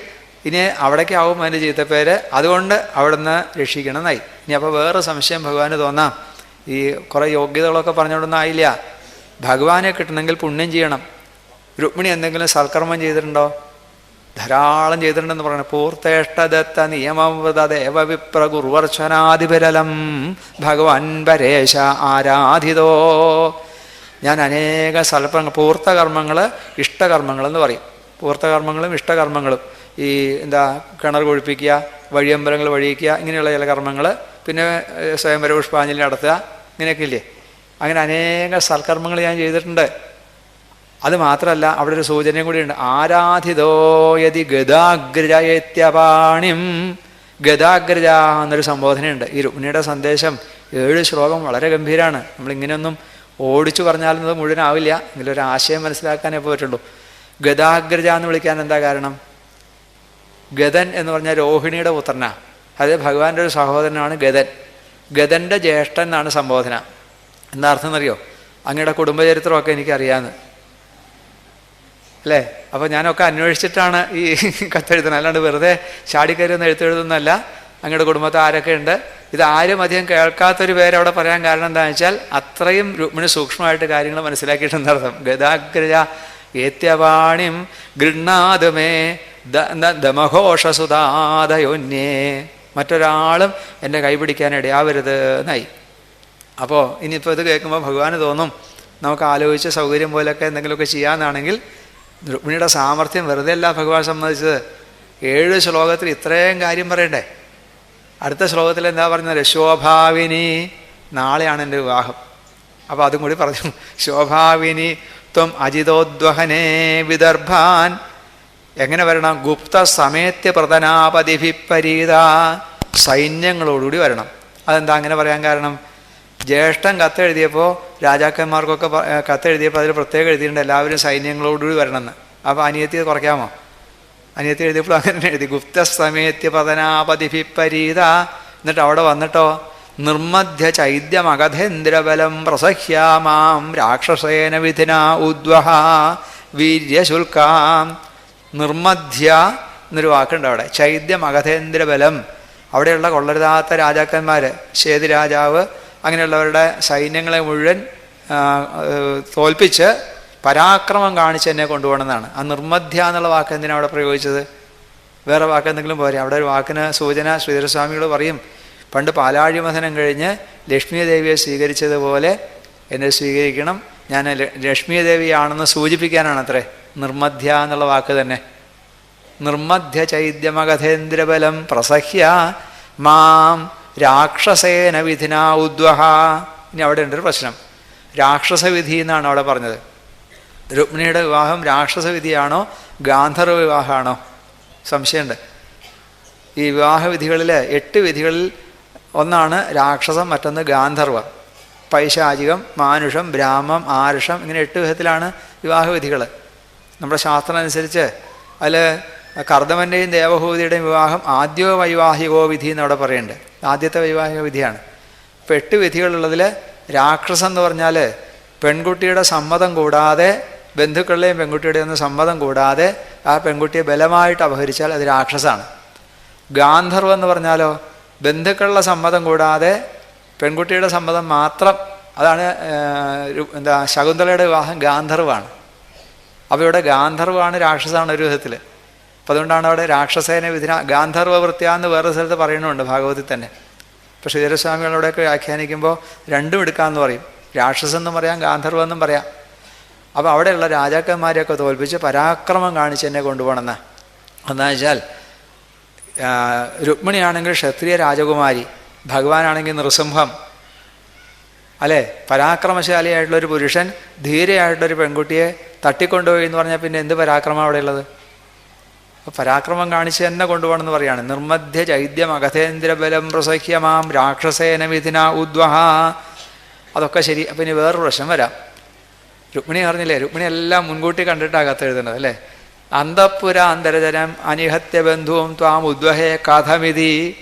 [SPEAKER 1] ഇനി അവിടേക്കാവും അതിൻ്റെ ചീത്തപ്പേര്. അതുകൊണ്ട് അവിടുന്ന് രക്ഷിക്കണം എന്നായി. ഇനി അപ്പോൾ വേറെ സംശയം ഭഗവാന് തോന്നാം, ഈ കുറേ യോഗ്യതകളൊക്കെ പറഞ്ഞുകൊണ്ടൊന്നും ആയില്ല. ഭഗവാനെ കിട്ടണമെങ്കിൽ പുണ്യം ചെയ്യണം. രുക്മിണി എന്തെങ്കിലും സൽക്കർമ്മം ചെയ്തിട്ടുണ്ടോ? ധാരാളം ചെയ്തിട്ടുണ്ടെന്ന് പറയണം. പൂർത്തേഷ്ടദത്ത നിയമവ്രതദേവ വിപ്രഗുർവർച്ചനാധിപരലം ഭഗവാൻ പരേശ ആരാധിതോ. ഞാൻ അനേക പൂർത്തകർമ്മങ്ങൾ, ഇഷ്ടകർമ്മങ്ങളെന്ന് പറയും. പൂർത്തകർമ്മങ്ങളും ഇഷ്ടകർമ്മങ്ങളും ഈ കിണർ കൊഴിപ്പിക്കുക, വഴിയമ്പലങ്ങൾ വഴിയിക്കുക, ഇങ്ങനെയുള്ള ചില കർമ്മങ്ങൾ, പിന്നെ സ്വയംവര പുഷ്പാഞ്ജലി നടത്തുക, ഇങ്ങനെയൊക്കെ ഇല്ലേ. അങ്ങനെ അനേക സൽക്കർമ്മങ്ങൾ ഞാൻ ചെയ്തിട്ടുണ്ട്. അത് മാത്രമല്ല, അവിടെ ഒരു സൂചനയും കൂടിയുണ്ട്. ആരാധിതോ യതി ഗദാഗ്രജയത്യപാണിം. ഗദാഗ്രജ എന്നൊരു സംബോധനയുണ്ട്. ഈ രുക്മിണിയുടെ സന്ദേശം 7 ശ്ലോകം വളരെ ഗംഭീരമാണ്. നമ്മളിങ്ങനെയൊന്നും ഓടിച്ചു പറഞ്ഞാലത് മുഴുവനാവില്ല, എങ്കിലും ഒരു ആശയം മനസ്സിലാക്കാനേ പറ്റുള്ളൂ. ഗദാഗ്രജ എന്ന് വിളിക്കാൻ എന്താ കാരണം? ഗദൻ എന്ന് പറഞ്ഞാൽ രോഹിണിയുടെ പുത്രനാണ്. അത് ഭഗവാന്റെ ഒരു സഹോദരനാണ് ഗദൻ. ഗദൻ്റെ ജ്യേഷ്ഠൻ എന്നാണ് സംബോധന. എന്താ അർത്ഥം എന്നറിയോ? അങ്ങയുടെ കുടുംബചരിത്രമൊക്കെ എനിക്കറിയാമെന്ന്, അല്ലേ? അപ്പോൾ ഞാനൊക്കെ അന്വേഷിച്ചിട്ടാണ് ഈ കത്തെഴുതുന്നത്, അല്ലാണ്ട് വെറുതെ ചാടിക്കയറി ഒന്ന് എഴുത്തെഴുതുന്നല്ല. അങ്ങയുടെ കുടുംബത്തിൽ ആരൊക്കെ ഉണ്ട്, ഇതാരും അധികം കേൾക്കാത്തൊരു പേരവിടെ പറയാൻ കാരണം എന്താണെന്ന് വെച്ചാൽ അത്രയും രുക്മിണി സൂക്ഷ്മമായിട്ട് കാര്യങ്ങൾ മനസ്സിലാക്കിയിട്ടുണ്ടർത്ഥം. ഗദാഗ്രജ ഏത്യവാണിം ഗൃഹാതുമേ ദമഘോഷസുതാദയോന്യേ. മറ്റൊരാളും എൻ്റെ കൈ പിടിക്കാൻ ഇടയാവരുത് എന്നായി. അപ്പോൾ ഇനിയിപ്പോൾ ഇത് കേൾക്കുമ്പോൾ ഭഗവാന് തോന്നും, നമുക്ക് ആലോചിച്ച സൗകര്യം പോലെയൊക്കെ എന്തെങ്കിലുമൊക്കെ ചെയ്യാമെന്നാണെങ്കിൽ. രുക്മിണിയുടെ സാമർഥ്യം വെറുതെ അല്ല ഭഗവാൻ സമ്മതിച്ചത്. 7 ശ്ലോകത്തിൽ ഇത്രയും കാര്യം പറയണ്ടേ? അടുത്ത ശ്ലോകത്തിൽ എന്താ പറയുന്നത്? ശോഭാവിനി, നാളെയാണ് എൻ്റെ വിവാഹം. അപ്പോൾ അതും കൂടി പറഞ്ഞു. ശോഭാവിനി ത്വം അജിതോദ്വഹനേ വിദർഭാൻ. എങ്ങനെ വരണം? ഗുപ്ത സമേത്യ പ്രതനാപതിഭിപ്പരീത. സൈന്യങ്ങളോടുകൂടി വരണം. അതെന്താ അങ്ങനെ പറയാൻ കാരണം? ജ്യേഷ്ഠൻ കത്തെഴുതിയപ്പോൾ, രാജാക്കന്മാർക്കൊക്കെ കത്തെഴുതിയപ്പോൾ അതിൽ പ്രത്യേകം എഴുതിയിട്ടുണ്ട് എല്ലാവരും സൈന്യങ്ങളോടുകൂടി വരണമെന്ന്. അപ്പോൾ അനിയത്തി കുറയ്ക്കാമോ? അനിയത്തി എഴുതിയപ്പോൾ അങ്ങനെ എഴുതി, ഗുപ്ത സമേത്യ പതനാപതിഭിപ്പരീത. എന്നിട്ട് അവിടെ വന്നിട്ടോ, നിർമ്മധ്യ ചൈദ്യമഗധേന്ദ്രബലം പ്രസഹ്യാമാം രാക്ഷസേന വിധിന ഉദ്വഹ വീര്യശുൽക്കാം. നിർമ്മധ്യ എന്നൊരു വാക്കുണ്ട് അവിടെ. ചൈദ്യമഗധേന്ദ്രബലം, അവിടെയുള്ള കൊള്ളരുതാത്ത രാജാക്കന്മാർ, ശേതി രാജാവ്, അങ്ങനെയുള്ളവരുടെ സൈന്യങ്ങളെ മുഴുവൻ തോൽപ്പിച്ച് പരാക്രമം കാണിച്ച് എന്നെ കൊണ്ടുപോകണമെന്നാണ്. ആ നിർമ്മധ്യ എന്നുള്ള വാക്ക് എന്തിനാണ് അവിടെ പ്രയോഗിച്ചത്? വേറെ വാക്ക് എന്തെങ്കിലും പോരെ? അവിടെ ഒരു വാക്കിന് സൂചന ശ്രീധരസ്വാമികൾ പറയും, പണ്ട് പാലാഴിമഥനം കഴിഞ്ഞ് ലക്ഷ്മീദേവിയെ സ്വീകരിച്ചതുപോലെ എന്നെ സ്വീകരിക്കണം, ഞാൻ ലക്ഷ്മീദേവിയാണെന്ന് സൂചിപ്പിക്കാനാണ് അത്രേ നിർമ്മധ്യ എന്നുള്ള വാക്ക് തന്നെ. നിർമ്മധ്യ ചൈദ്യമഗധേന്ദ്രബലം പ്രസഹ്യ മാം രാക്ഷസേന വിധിന ഉദ്വഹ. ഇനി അവിടെ ഉണ്ടൊരു പ്രശ്നം. രാക്ഷസവിധി എന്നാണ് അവിടെ പറഞ്ഞത്. രുക്മിണിയുടെ വിവാഹം രാക്ഷസവിധിയാണോ ഗാന്ധർവ വിവാഹമാണോ? സംശയമുണ്ട്. ഈ വിവാഹവിധികളിൽ 8 വിധികളിൽ ഒന്നാണ് രാക്ഷസം, മറ്റൊന്ന് ഗാന്ധർവം. പൈശാചികം, മാനുഷം, ബ്രാഹ്മം, ആരുഷം, ഇങ്ങനെ 8 വിധത്തിലാണ് വിവാഹവിധികൾ. നമ്മുടെ ശാസ്ത്രം അനുസരിച്ച് അതിൽ കർദമൻ്റെയും ദേവഹൂതിയുടെയും വിവാഹം ആദ്യോ വൈവാഹികോ വിധി എന്നവിടെ പറയുന്നുണ്ട്. ആദ്യത്തെ വൈവാഹിക വിധിയാണ്. ഇപ്പോൾ 8 വിധികളുള്ളതിൽ രാക്ഷസം എന്ന് പറഞ്ഞാൽ പെൺകുട്ടിയുടെ സമ്മതം കൂടാതെ, ബന്ധുക്കളുടെയും പെൺകുട്ടിയുടെയും ഒന്നും സമ്മതം കൂടാതെ ആ പെൺകുട്ടിയെ ബലമായിട്ട് അപഹരിച്ചാൽ അത് രാക്ഷസാണ്. ഗാന്ധർവം എന്ന് പറഞ്ഞാലോ ബന്ധുക്കളുടെ സമ്മതം കൂടാതെ പെൺകുട്ടിയുടെ സമ്മതം മാത്രം, അതാണ് ശകുന്തളയുടെ വിവാഹം ഗാന്ധർവാണ്. അപ്പോൾ ഇവിടെ ഗാന്ധർവാണ് രാക്ഷസാണ് ഒരു വിധത്തിൽ. അപ്പം അതുകൊണ്ടാണ് അവിടെ രാക്ഷസേന വിധിന ഗാന്ധർവ വൃത്യ എന്ന് വേറെ സ്ഥലത്ത് പറയുന്നുണ്ട് ഭാഗവതത്തിൽ തന്നെ. ഇപ്പോൾ ശ്രീധരസ്വാമികളോടെയൊക്കെ വ്യാഖ്യാനിക്കുമ്പോൾ രണ്ടും എടുക്കാമെന്ന് പറയും. രാക്ഷസെന്നും പറയാം, ഗാന്ധർവെന്നും പറയാം. അപ്പോൾ അവിടെയുള്ള രാജാക്കന്മാരെയൊക്കെ തോൽപ്പിച്ച് പരാക്രമം കാണിച്ച് എന്നെ കൊണ്ടുപോകണമെന്ന്. എന്താ വെച്ചാൽ രുക്മിണിയാണെങ്കിൽ ക്ഷത്രിയ രാജകുമാരി, ഭഗവാനാണെങ്കിൽ നൃസിംഹം അല്ലേ. പരാക്രമശാലിയായിട്ടുള്ളൊരു പുരുഷൻ ധീരയായിട്ടുള്ളൊരു പെൺകുട്ടിയെ തട്ടിക്കൊണ്ടുപോയി എന്ന് പറഞ്ഞാൽ പിന്നെ എന്ത് പരാക്രമം അവിടെ ഉള്ളത്? അപ്പോൾ പരാക്രമം കാണിച്ച് തന്നെ കൊണ്ടുപോകണമെന്ന് പറയാണ്. നിർമ്മധ്യ ചൈദ്യം അഗതേന്ദ്രബലം പ്രസഹ്യമാം രാക്ഷസേന വിധിന ഉദ്വഹ. അതൊക്കെ ശരി. അപ്പം ഇനി വേറൊരു പ്രശ്നം വരാം. രുക്മിണി അറിഞ്ഞില്ലേ, രുക്മിണി എല്ലാം മുൻകൂട്ടി കണ്ടിട്ടാണ് കത്തെഴുതുന്നത് അല്ലേ. അന്തഃപുരാന്തരജനം അനിഹത്യ ബന്ധുവും ത്വാം ഉദ്വഹേ കഥമിതി.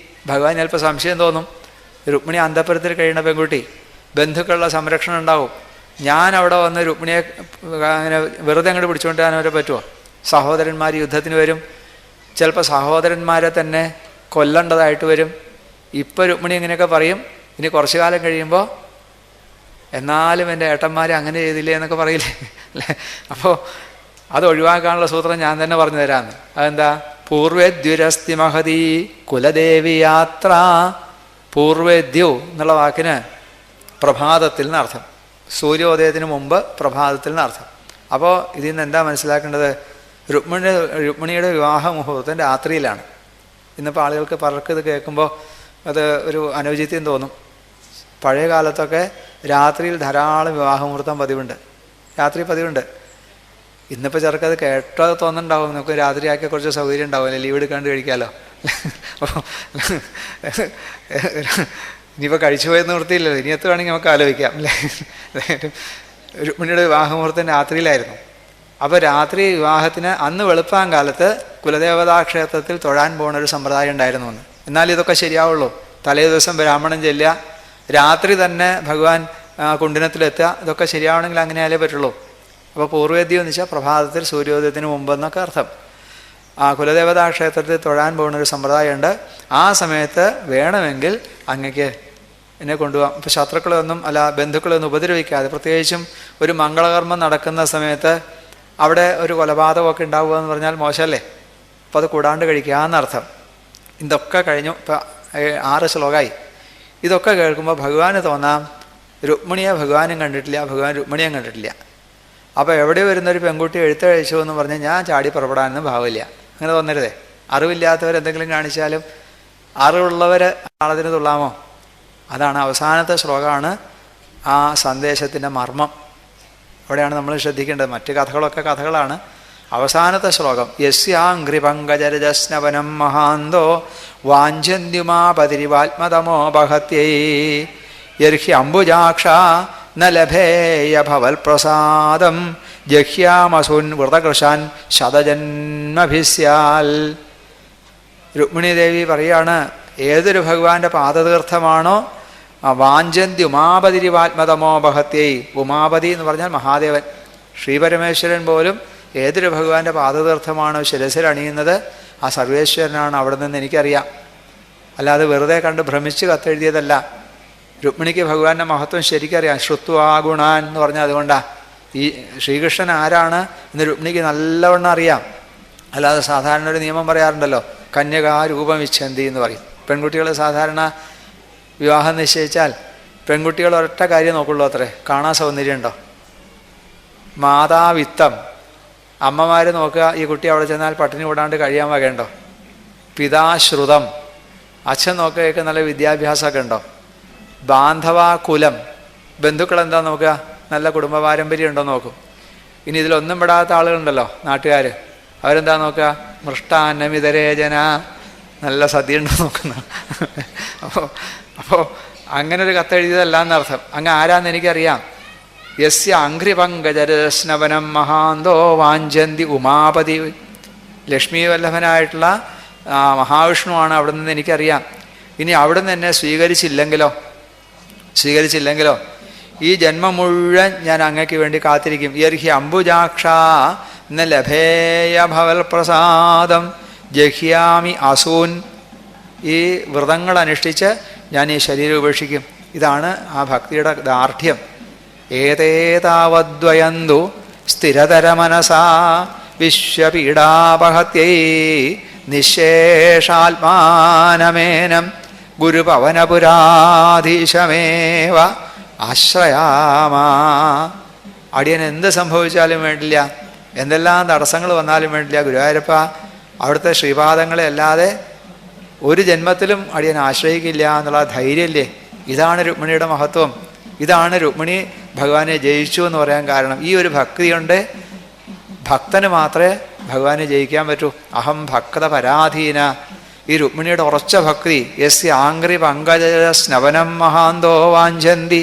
[SPEAKER 1] ഭഗവാൻ ചിലപ്പോൾ സംശയം തോന്നും. രുക്മിണി അന്തഃപുരത്തിൽ കഴിയുന്ന പെൺകുട്ടി, ബന്ധുക്കളുടെ സംരക്ഷണം ഉണ്ടാവും. ഞാൻ അവിടെ വന്ന് രുക്മിണിയെ അങ്ങനെ വെറുതെ അങ്ങോട്ട് പിടിച്ചുകൊണ്ട് വരാൻ പറ്റുമോ? സഹോദരന്മാർ യുദ്ധത്തിന് വരും. ചിലപ്പോൾ സഹോദരന്മാരെ തന്നെ കൊല്ലേണ്ടതായിട്ട് വരും. ഇപ്പോൾ രുക്മിണി ഇങ്ങനെയൊക്കെ പറയും. ഇനി കുറച്ചു കാലം കഴിയുമ്പോൾ എന്നാലും എൻ്റെ ഏട്ടന്മാരെ അങ്ങനെ ചെയ്തില്ലേ എന്നൊക്കെ പറയില്ലേ അല്ലേ. അപ്പോൾ അത് ഒഴിവാക്കാനുള്ള സൂത്രം ഞാൻ തന്നെ പറഞ്ഞു തരാമെന്ന്. അതെന്താ? പൂർവേദ്യുരസ്തി മഹതി കുലദേവി യാത്ര. പൂർവേദ്യു എന്നുള്ള വാക്കിന് പ്രഭാതത്തിൽ നിന്നർത്ഥം. സൂര്യോദയത്തിന് മുമ്പ് പ്രഭാതത്തിൽ നിന്നർത്ഥം. അപ്പോൾ ഇതിൽ നിന്ന് എന്താ മനസ്സിലാക്കേണ്ടത്? രുക്മിണിയുടെ വിവാഹ മുഹൂർത്തം രാത്രിയിലാണ്. ഇന്നിപ്പോൾ ആളുകൾക്ക് പലർക്കും ഇത് കേൾക്കുമ്പോൾ അത് ഒരു അനുചിത്യം തോന്നും. പഴയ കാലത്തൊക്കെ രാത്രിയിൽ ധാരാളം വിവാഹമുഹൂർത്തം പതിവുണ്ട്, രാത്രി പതിവുണ്ട്. ഇന്നിപ്പോൾ ചെറുക്കത് കേട്ടോ തോന്നുന്നുണ്ടാവും, നമുക്ക് രാത്രിയാക്കിയ കുറച്ച് സൗകര്യം ഉണ്ടാവുമല്ലോ, ലീവ് എടുക്കാണ്ട് കഴിക്കാമല്ലോ. അപ്പോൾ ഇനിയിപ്പോൾ കഴിച്ചു പോയെന്ന് നിർത്തിയില്ലല്ലോ, ഇനി എത്ര വേണമെങ്കിൽ നമുക്ക് ആലോചിക്കാം അല്ലേ. രുക്മിണിയുടെ വിവാഹമുഹൂർത്തം രാത്രിയിലായിരുന്നു. അപ്പോൾ രാത്രി വിവാഹത്തിന് അന്ന് വെളുപ്പാൻ കാലത്ത് കുലദേവതാക്ഷേത്രത്തിൽ തൊഴാൻ പോകുന്നൊരു സമ്പ്രദായം ഉണ്ടായിരുന്നു എന്ന്. എന്നാൽ ഇതൊക്കെ ശരിയാവുള്ളൂ. തലേ ദിവസം ബ്രാഹ്മണൻ ചെല്ലുക, രാത്രി തന്നെ ഭഗവാൻ കുണ്ഡിനത്തിലെത്തുക, ഇതൊക്കെ ശരിയാവണമെങ്കിൽ അങ്ങനെയാലേ പറ്റുള്ളൂ. അപ്പോൾ പൂർവേദ്യം എന്ന് വെച്ചാൽ പ്രഭാതത്തിൽ സൂര്യോദയത്തിന് മുമ്പെന്നൊക്കെ അർത്ഥം. കുലദേവതാക്ഷേത്രത്തിൽ തൊഴാൻ പോകുന്നൊരു സമ്പ്രദായമുണ്ട്. ആ സമയത്ത് വേണമെങ്കിൽ അങ്ങക്ക് എന്നെ കൊണ്ടുപോകാം. ഇപ്പോൾ ശത്രുക്കളൊന്നും അല്ല ബന്ധുക്കളൊന്നും ഉപദ്രവിക്കാതെ, പ്രത്യേകിച്ചും ഒരു മംഗളകർമ്മം നടക്കുന്ന സമയത്ത് അവിടെ ഒരു കൊലപാതകമൊക്കെ ഉണ്ടാവുക എന്ന് പറഞ്ഞാൽ മോശമല്ലേ. അപ്പോൾ അത് കൂടാണ്ട് കഴിക്കാമെന്നർത്ഥം. ഇതൊക്കെ കഴിഞ്ഞു. ഇപ്പോൾ 6 ശ്ലോകമായി. ഇതൊക്കെ കേൾക്കുമ്പോൾ ഭഗവാന് തോന്നാം രുക്മിണിയെ ഭഗവാനും കണ്ടിട്ടില്ല, ഭഗവാൻ രുക്മിണിയെ കണ്ടിട്ടില്ല. അപ്പോൾ എവിടെ വരുന്നൊരു പെൺകുട്ടി എഴുത്തഴിച്ചു എന്ന് പറഞ്ഞാൽ ഞാൻ ചാടി പുറപ്പെടാനൊന്നും ഭാവമില്ല. അങ്ങനെ തോന്നരുതേ. അറിവില്ലാത്തവരെന്തെങ്കിലും കാണിച്ചാലും അറിവുള്ളവർ ആളതിന് തുള്ളാമോ? അതാണ് അവസാനത്തെ ശ്ലോകമാണ് ആ സന്ദേശത്തിൻ്റെ മർമ്മം. അവിടെയാണ് നമ്മൾ ശ്രദ്ധിക്കേണ്ടത്. മറ്റ് കഥകളൊക്കെ കഥകളാണ്. അവസാനത്തെ ശ്ലോകം യസ്യാംഘ്രിപങ്കജരജസ്നവനം മഹാന്തോ വാഞ്ചന്ത്യുമാപതിരിവാത്മതമോ ബഹത്യൈ യർഹി അംബുജാക്ഷ ന ലഭേയ ഭവൽ പ്രസാദം ജഹ്യാമസുൻ വ്രതകൃശാൻ ശതജന്മഭിസ്യാൽ. രുക്മിണി ദേവി പറയാണ്, ഏതൊരു ഭഗവാന്റെ പാദതീർത്ഥമാണോ വാഞ്ചന്തി ഉമാപതിരിവാത്മതമോ ബഹത്യൈ. ഉമാപതി എന്ന് പറഞ്ഞാൽ മഹാദേവൻ. ശ്രീപരമേശ്വരൻ പോലും ഏതൊരു ഭഗവാന്റെ പാദതീർത്ഥമാണോ ശിരസിൽ അണിയുന്നത് ആ സർവേശ്വരനാണ് അവിടെ നിന്ന് എനിക്കറിയാം. അല്ലാതെ വെറുതെ കണ്ട് ഭ്രമിച്ച് കത്തെഴുതിയതല്ല. രുക്മിണിക്ക് ഭഗവാന്റെ മഹത്വം ശരിക്കറിയാം. ശ്രുത്വാ ഗുണാൻ എന്ന് പറഞ്ഞാൽ അതുകൊണ്ടാണ്. ഈ ശ്രീകൃഷ്ണൻ ആരാണ് എന്ന് രുക്മിണിക്ക് നല്ലവണ്ണം അറിയാം. അല്ലാതെ സാധാരണ ഒരു നിയമം പറയാറുണ്ടല്ലോ, കന്യകാരൂപം ഇച്ഛന്തി എന്ന് പറയും. പെൺകുട്ടികൾ സാധാരണ വിവാഹം നിശ്ചയിച്ചാൽ പെൺകുട്ടികൾ ഒരൊറ്റ കാര്യം നോക്കുള്ളൂ അത്രേ, കാണാൻ സൗന്ദര്യമുണ്ടോ. മാതാവിത്തം, അമ്മമാർ നോക്കുക ഈ കുട്ടി അവിടെ ചെന്നാൽ പട്ടിണി കൂടാണ്ട് കഴിയാൻ വകയുണ്ടോ. പിതാശ്രുതം, അച്ഛൻ നോക്കുകയൊക്കെ നല്ല വിദ്യാഭ്യാസമൊക്കെ ഉണ്ടോ. ബാന്ധവാകുലം, ബന്ധുക്കൾ എന്താ നോക്കുക, നല്ല കുടുംബ പാരമ്പര്യം ഉണ്ടോ നോക്കും. ഇനി ഇതിലൊന്നും പെടാത്ത ആളുകളുണ്ടല്ലോ നാട്ടുകാർ, അവരെന്താ നോക്കുക, മൃഷ്ടാന്നമിതരേജന, നല്ല സദ്യ ഉണ്ടോ നോക്കുന്ന. അപ്പോൾ അങ്ങനെ ഒരു കത്തെഴുതിയതല്ല എന്നർത്ഥം. അങ്ങ് ആരാന്ന് എനിക്കറിയാം. യസ്യ അംഘ്രിപങ്കജരസ്നവനം മഹാന്തോ വാഞ്ചന്തി ഉമാപതി. ലക്ഷ്മി വല്ലഭനായിട്ടുള്ള മഹാവിഷ്ണുവാണ് അവിടെ നിന്ന് എനിക്കറിയാം. ഇനി അവിടെ നിന്ന് എന്നെ സ്വീകരിച്ചില്ലെങ്കിലോ ഈ ജന്മം മുഴുവൻ ഞാൻ അങ്ങയ്ക്ക് വേണ്ടി കാത്തിരിക്കും. യർഹി അംബുജാക്ഷ ന ലഭേയ ഭവൽ പ്രസാദം ജഹ്യാമി അസൂൻ. ഈ വ്രതങ്ങൾ അനുഷ്ഠിച്ച് ഞാൻ ഈ ശരീരം ഉപേക്ഷിക്കും. ഇതാണ് ആ ഭക്തിയുടെ ദാർഢ്യം. ഏതേതാവദ്വയന്തു സ്ഥിരതരമനസാ വിശ്വപീഡാപഹത്യൈ നിശേഷാത്മാനമേനം ഗുരുപവനപുരാധീശമേവ ആശ്രയാമാ. അടിയൻ എന്ത് സംഭവിച്ചാലും വേണ്ടില്ല, എന്തെല്ലാം തടസ്സങ്ങൾ വന്നാലും വേണ്ടില്ല, ഗുരുവായൂരപ്പ അവിടുത്തെ ശ്രീപാദങ്ങളെ അല്ലാതെ ഒരു ജന്മത്തിലും അടിയൻ ആശ്രയിക്കില്ല എന്നുള്ള ധൈര്യമല്ലേ. ഇതാണ് രുക്മിണിയുടെ മഹത്വം. ഇതാണ് രുക്മിണി ഭഗവാനെ ജയിച്ചു എന്ന് പറയാൻ കാരണം. ഈ ഒരു ഭക്തി കൊണ്ട് ഭക്തന് മാത്രമേ ഭഗവാനെ ജയിക്കാൻ പറ്റൂ. അഹം ഭക്ത പരാധീന. ഈ രുക്മിണിയുടെ ഉറച്ച ഭക്തി. യസ്യ ആംഗ്രി പങ്കജ സ്നവനം മഹാന്തോ വാഞ്ചന്തി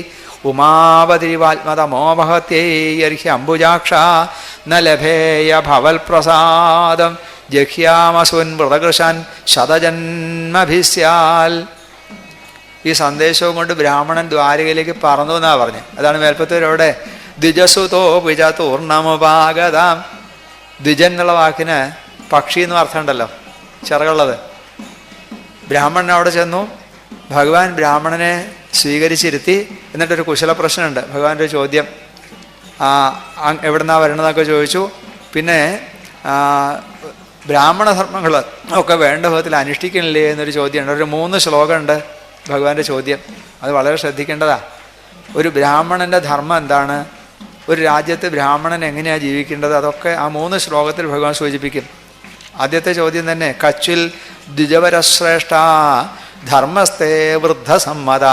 [SPEAKER 1] ഉമാവതിരിവാത്മതമോഭഹത്യൈർഹി അംബുജാക്ഷ ന ലഭേയ ഭവൽ പ്രസാദം ജഹ്യാമസുൻ വ്രതകൃശാൻ ശതജന്മഭിസ്യാൽ. ഈ സന്ദേശവും കൊണ്ട് ബ്രാഹ്മണൻ ദ്വാരകയിലേക്ക് പറന്നു എന്നാ പറഞ്ഞത്. അതാണ് മേൽപ്പത്തൂരവിടെ ദ്വിജസുതോ പിജതൂർണമുപാഗതാം. ദ്വിജൻ എന്നുള്ള വാക്കിന് പക്ഷി എന്ന് അർത്ഥമുണ്ടല്ലോ, ചിറകുള്ളത്. ബ്രാഹ്മണൻ അവിടെ ചെന്നു. ഭഗവാൻ ബ്രാഹ്മണനെ സ്വീകരിച്ചിരുത്തി. എന്നിട്ടൊരു കുശല പ്രശ്നമുണ്ട്. ഭഗവാന്റെ ഒരു ചോദ്യം, എവിടുന്നാ വരണമെന്നൊക്കെ ചോദിച്ചു. പിന്നെ ബ്രാഹ്മണ ധർമ്മങ്ങൾ ഒക്കെ വേണ്ട വിധത്തിൽ അനുഷ്ഠിക്കണില്ലേ എന്നൊരു ചോദ്യമുണ്ട്. ഒരു 3 ശ്ലോകമുണ്ട് ഭഗവാന്റെ ചോദ്യം. അത് വളരെ ശ്രദ്ധിക്കേണ്ടതാ. ഒരു ബ്രാഹ്മണൻ്റെ ധർമ്മം എന്താണ്, ഒരു രാജ്യത്ത് ബ്രാഹ്മണൻ എങ്ങനെയാണ് ജീവിക്കേണ്ടത്, അതൊക്കെ ആ 3 ശ്ലോകത്തിൽ ഭഗവാൻ സൂചിപ്പിക്കും. ആദ്യത്തെ ചോദ്യം തന്നെ കച്ചിൽ ദ്വിജവരശ്രേഷ്ഠ ധർമ്മസ്ഥേ വൃദ്ധസമ്മത.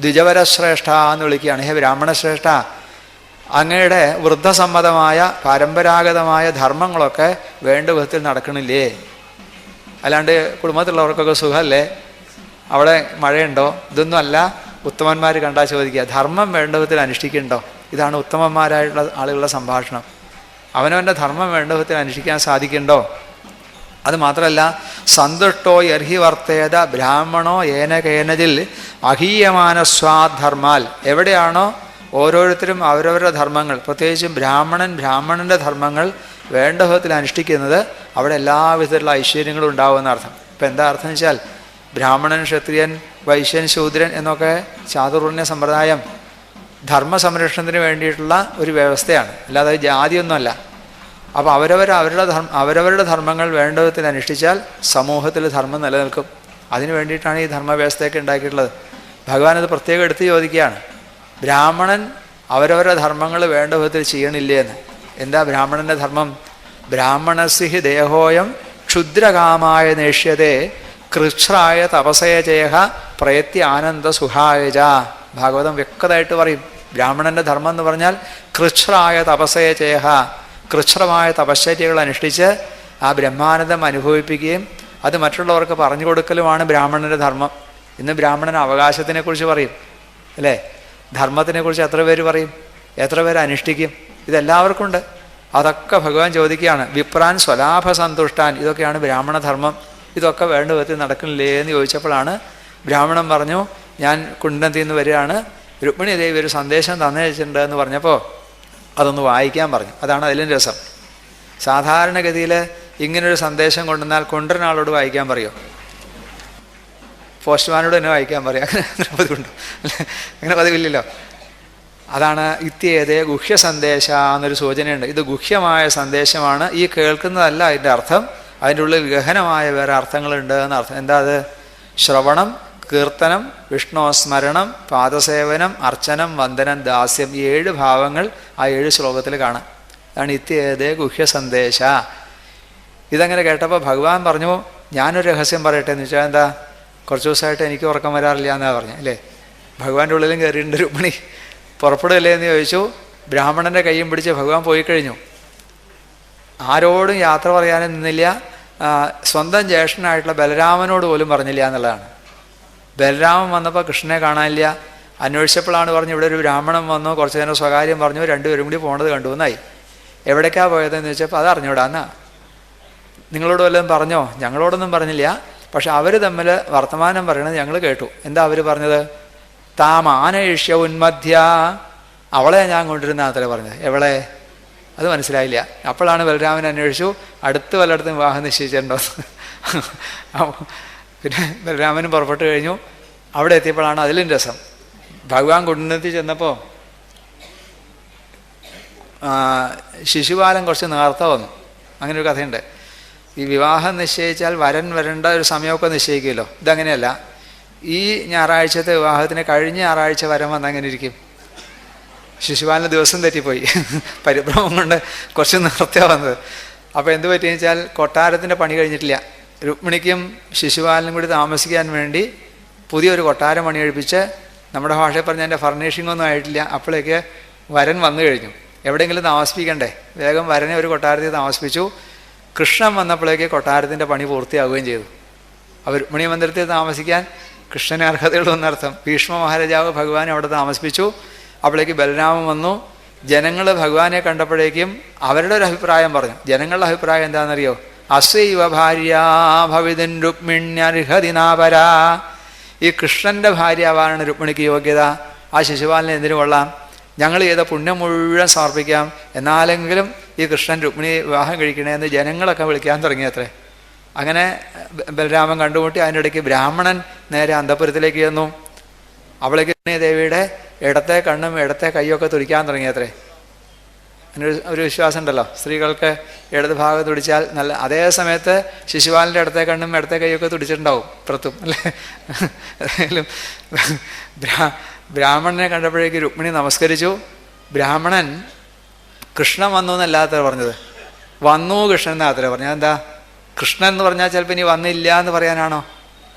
[SPEAKER 1] ദ്വിജവരശ്രേഷ്ഠ എന്ന് വിളിക്കുകയാണ്. ഹേ ബ്രാഹ്മണശ്രേഷ്ഠ, അങ്ങയുടെ വൃദ്ധസമ്മതമായ പരമ്പരാഗതമായ ധർമ്മങ്ങളൊക്കെ വേണ്ട വിധത്തിൽ നടക്കണില്ലേ? അല്ലാണ്ട് കുടുംബത്തിലുള്ളവർക്കൊക്കെ സുഖമല്ലേ, അവിടെ മഴയുണ്ടോ, ഇതൊന്നും അല്ല ഉത്തമന്മാർ കണ്ടാൽ ചോദിക്കുക. ധർമ്മം വേണ്ട വിധത്തിൽ അനുഷ്ഠിക്കുന്നുണ്ടോ? ഇതാണ് ഉത്തമന്മാരായിട്ടുള്ള ആളുകളുടെ സംഭാഷണം. അവനവൻ്റെ ധർമ്മം വേണ്ട വിധത്തിൽ അനുഷ്ഠിക്കാൻ സാധിക്കുന്നുണ്ടോ? അത് മാത്രമല്ല സന്തുഷ്ടോ യർഹി വർത്തേത ബ്രാഹ്മണോ ഏന കേനജിൽ അഹീയമാനസ്വാധർമാൽ. എവിടെയാണോ ഓരോരുത്തരും അവരവരുടെ ധർമ്മങ്ങൾ, പ്രത്യേകിച്ചും ബ്രാഹ്മണൻ്റെ ധർമ്മങ്ങൾ വേണ്ട വിധത്തിൽ അനുഷ്ഠിക്കുന്നത്, അവിടെ എല്ലാവിധത്തിലുള്ള ഐശ്വര്യങ്ങളും ഉണ്ടാവുമെന്ന അർത്ഥം. ഇപ്പം എന്താ അർത്ഥം വെച്ചാൽ, ബ്രാഹ്മണൻ, ക്ഷത്രിയൻ, വൈശ്യൻ, ശൂദ്രൻ എന്നൊക്കെ ചാതുർവർണ്ണ്യ സമ്പ്രദായം ധർമ്മ സംരക്ഷണത്തിന് വേണ്ടിയിട്ടുള്ള ഒരു വ്യവസ്ഥയാണ്, അല്ലാതെ ജാതിയൊന്നുമല്ല. അപ്പോൾ അവരവരുടെ ധർമ്മങ്ങൾ വേണ്ട വിധത്തിൽ അനുഷ്ഠിച്ചാൽ സമൂഹത്തിൽ ധർമ്മം നിലനിൽക്കും. അതിന് വേണ്ടിയിട്ടാണ് ഈ ധർമ്മവ്യവസ്ഥയൊക്കെ ഉണ്ടാക്കിയിട്ടുള്ളത്. ഭഗവാൻ അത് പ്രത്യേകം എടുത്ത് ചോദിക്കുകയാണ്. ബ്രാഹ്മണൻ അവരവരുടെ ധർമ്മങ്ങൾ വേണ്ട വിധത്തിൽ ചെയ്യണില്ലേ എന്ന്. എന്താ ബ്രാഹ്മണൻ്റെ ധർമ്മം? ബ്രാഹ്മണസിഹി ദേഹോയം ക്ഷുദ്രകാമായ നേഷ്യതേ കൃച്ഛ്രായ തപസയജയ പ്രയത്യ ആനന്ദ സുഖായജ. ഭാഗവതം വ്യക്തമായിട്ട് പറയും. ബ്രാഹ്മണൻ്റെ ധർമ്മം എന്ന് പറഞ്ഞാൽ കൃച്ഛ്രായ തപസയജയ, കൃച്ഛ്രമായ തപശ്ചര്യകൾ അനുഷ്ഠിച്ച് ആ ബ്രഹ്മാനന്ദം അനുഭവിപ്പിക്കുകയും അത് മറ്റുള്ളവർക്ക് പറഞ്ഞു കൊടുക്കലുമാണ് ബ്രാഹ്മണൻ്റെ ധർമ്മം. ഇന്ന് ബ്രാഹ്മണൻ അവകാശത്തിനെക്കുറിച്ച് പറയും അല്ലേ? ധർമ്മത്തിനെക്കുറിച്ച് എത്ര പേര് പറയും? എത്ര പേര് അനുഷ്ഠിക്കും? ഇതെല്ലാവർക്കും ഉണ്ട്. അതൊക്കെ ഭഗവാൻ ചോദിക്കുകയാണ്. വിപ്രാൻ സ്വലാഭ സന്തുഷ്ടാൻ, ഇതൊക്കെയാണ് ബ്രാഹ്മണധർമ്മം. ഇതൊക്കെ വേണ്ട വിധത്തിൽ നടക്കണില്ലേ എന്ന് ചോദിച്ചപ്പോഴാണ് ബ്രാഹ്മണൻ പറഞ്ഞു, ഞാൻ കുണ്ടത്തിൽ നിന്ന് വരികയാണ്, രുക്മിണി ദേവി ഒരു സന്ദേശം തന്നയച്ചിട്ടുണ്ട് എന്ന് പറഞ്ഞപ്പോൾ അതൊന്ന് വായിക്കാൻ പറഞ്ഞു. അതാണ് അതിലും രസം. സാധാരണഗതിയിൽ ഇങ്ങനൊരു സന്ദേശം കൊണ്ടുവന്നാൽ കൊണ്ടുവരുന്ന ആളോട് വായിക്കാൻ പറയുമോ? പോസ്റ്റ്മാനോട് തന്നെ വായിക്കാൻ പറയാം. അങ്ങനെ പതിവുണ്ടോ? അങ്ങനെ പതിവില്ലല്ലോ. അതാണ് ഇത്യേതേ ഗുഹ്യ സന്ദേശ എന്നൊരു സൂചനയുണ്ട്. ഇത് ഗുഹ്യമായ സന്ദേശമാണ്. ഈ കേൾക്കുന്നതല്ല അതിൻ്റെ അർത്ഥം. അതിൻ്റെ ഉള്ളിൽ ഗഹനമായ വേറെ അർത്ഥങ്ങളുണ്ട് എന്നർത്ഥം. എന്താ അത്? ശ്രവണം, കീർത്തനം, വിഷ്ണുസ്മരണം, പാദസേവനം, അർച്ചനം, വന്ദനം, ദാസ്യം. ഈ 7 ഭാവങ്ങൾ ആ 7 ശ്ലോകത്തിൽ കാണാം. അതാണ് ഇത്യേതേ ഗുഹ്യ സന്ദേശ. ഇതങ്ങനെ കേട്ടപ്പോൾ ഭഗവാൻ പറഞ്ഞു, ഞാനൊരു രഹസ്യം പറയട്ടെ എന്ന് വെച്ചാൽ എന്താ? കുറച്ച് ദിവസമായിട്ട് എനിക്ക് ഉറക്കം വരാറില്ല എന്നാണ് പറഞ്ഞു അല്ലേ? ഭഗവാന്റെ ഉള്ളിലും കയറിയിട്ടുണ്ട് രുക്മിണി. പുറപ്പെടുകയല്ലേ എന്ന് ചോദിച്ചു. ബ്രാഹ്മണൻ്റെ കയ്യും പിടിച്ച് ഭഗവാൻ പോയി കഴിഞ്ഞു. ആരോടും യാത്ര പറയാനും നിന്നില്ല. സ്വന്തം ജ്യേഷ്ഠനായിട്ടുള്ള ബലരാമനോട് പോലും പറഞ്ഞില്ല എന്നുള്ളതാണ്. ബലരാമൻ വന്നപ്പോൾ കൃഷ്ണനെ കാണാനില്ല. അന്വേഷിച്ചപ്പോഴാണ് പറഞ്ഞു, ഇവിടെ ഒരു ബ്രാഹ്മണൻ വന്നു, കുറച്ച് നേരം സ്വകാര്യം പറഞ്ഞു, രണ്ടുപേരും കൂടി പോണത് കണ്ടു എന്നായി. എവിടേക്കാണ് പോയതെന്ന് ചോദിച്ചപ്പോൾ അത് അറിഞ്ഞൂടാന്നാ. നിങ്ങളോട് വല്ലതും പറഞ്ഞോ? ഞങ്ങളോടൊന്നും പറഞ്ഞില്ല. പക്ഷെ അവർ തമ്മിൽ വർത്തമാനം പറയണത് ഞങ്ങൾ കേട്ടു. എന്താ അവർ പറഞ്ഞത്? താമാനയിഷ്യ ഉന്മധ്യ, അവളെ ഞാൻ കൊണ്ടിരുന്ന അത്ര പറഞ്ഞത്. എവളെ? അത് മനസ്സിലായില്ല. അപ്പോഴാണ് ബലരാമൻ അന്വേഷിച്ചു, അടുത്ത് വല്ലയിടത്തും വിവാഹം നിശ്ചയിച്ചിട്ടുണ്ടോ. പിന്നെ ബലരാമനും പുറപ്പെട്ട് കഴിഞ്ഞു. അവിടെ എത്തിയപ്പോഴാണ് അതിലും രസം. ഭഗവാൻ കുണ്ടത്തിൽ ചെന്നപ്പോൾ ശിശുപാലൻ കുറച്ച് നേർത്ത വന്നു. അങ്ങനെ ഒരു കഥയുണ്ട്. ഈ വിവാഹം നിശ്ചയിച്ചാൽ വരൻ വരേണ്ട ഒരു സമയമൊക്കെ നിശ്ചയിക്കുമല്ലോ. ഇതങ്ങനെയല്ല. ഈ ഞായറാഴ്ചത്തെ വിവാഹത്തിന് കഴിഞ്ഞ ഞായറാഴ്ച വരൻ വന്ന് അങ്ങനെ ഇരിക്കും. ശിശുപാലന് ദിവസം തെറ്റിപ്പോയി. പരിഭ്രമം കൊണ്ട് കുറച്ച് നേരത്തെ വന്നത്. അപ്പോൾ എന്ത് പറ്റിയെന്ന് വെച്ചാൽ കൊട്ടാരത്തിൻ്റെ പണി കഴിഞ്ഞിട്ടില്ല. രുക്മിണിക്കും ശിശുപാലനും കൂടി താമസിക്കാൻ വേണ്ടി പുതിയൊരു കൊട്ടാരം പണി കഴിപ്പിച്ച്, നമ്മുടെ ഭാഷയിൽ പറഞ്ഞാൽ എൻ്റെ ഫർണിഷിങ്ങൊന്നും ആയിട്ടില്ല. അപ്പോഴേക്ക് വരൻ വന്നു കഴിഞ്ഞു. എവിടെയെങ്കിലും താമസിപ്പിക്കണ്ടേ? വേഗം വരനെ ഒരു കൊട്ടാരത്തിൽ താമസിപ്പിച്ചു. കൃഷ്ണൻ വന്നപ്പോഴേക്ക് കൊട്ടാരത്തിൻ്റെ പണി പൂർത്തിയാവുകയും ചെയ്തു. അവർ രുക്മിണി മന്ദിരത്തിൽ താമസിക്കാൻ കൃഷ്ണന് അർഹതയുള്ളതെന്നർത്ഥം. ഭീഷ്മ മഹാരാജാവ് ഭഗവാനെ അവിടെ താമസിപ്പിച്ചു. അപ്പോഴേക്ക് ബലരാമൻ വന്നു. ജനങ്ങൾ ഭഗവാനെ കണ്ടപ്പോഴേക്കും അവരുടെ ഒരു അഭിപ്രായം പറഞ്ഞു. ജനങ്ങളുടെ അഭിപ്രായം എന്താണെന്നറിയോ? അസ്വൈവ ഭാര്യ ഭവിതൻ രുക്മിണ്യർഹതിനാപരാ. ഈ കൃഷ്ണൻ്റെ ഭാര്യയാവാനാണ് രുക്മിണിക്ക് യോഗ്യത. ആ ശിശുപാലനെ എന്തിനു കൊള്ളാം? ഞങ്ങൾ ചെയ്ത പുണ്യം മുഴുവൻ സമർപ്പിക്കാം, എന്നാലെങ്കിലും ഈ കൃഷ്ണൻ രുക്മിണി വിവാഹം കഴിക്കണേന്ന് ജനങ്ങളൊക്കെ വിളിക്കാൻ തുടങ്ങിയത്രേ. അങ്ങനെ ബലരാമൻ കണ്ടുമുട്ടി. അതിൻ്റെ ഇടയ്ക്ക് ബ്രാഹ്മണൻ നേരെ അന്തഃപുരത്തിലേക്ക് ചെന്നു. അവളേക്ക് ദേവിയുടെ ഇടത്തെ കണ്ണും ഇടത്തെ കൈയൊക്കെ തുടിക്കാൻ തുടങ്ങിയത്രേ. അങ്ങനെ ഒരു വിശ്വാസം ഉണ്ടല്ലോ, സ്ത്രീകൾക്ക് ഇടത് ഭാഗം തുടിച്ചാൽ നല്ല. അതേ സമയത്ത് ശിശുപാലൻ്റെ ഇടത്തെ കണ്ണും ഇടത്തെ കൈയൊക്കെ തുടിച്ചിട്ടുണ്ടാവും പ്രത്തും, അല്ലേ? ഏതായാലും ബ്രാഹ്മണനെ കണ്ടപ്പോഴേക്ക് രുക്മിണി നമസ്കരിച്ചു. ബ്രാഹ്മണൻ കൃഷ്ണൻ വന്നു എന്നല്ലാത്ര പറഞ്ഞത്, വന്നു കൃഷ്ണൻ എന്നാത്ര പറഞ്ഞത്. എന്താ? കൃഷ്ണൻ എന്ന് പറഞ്ഞാൽ ചിലപ്പോൾ ഇനി വന്നില്ല എന്ന് പറയാനാണോ?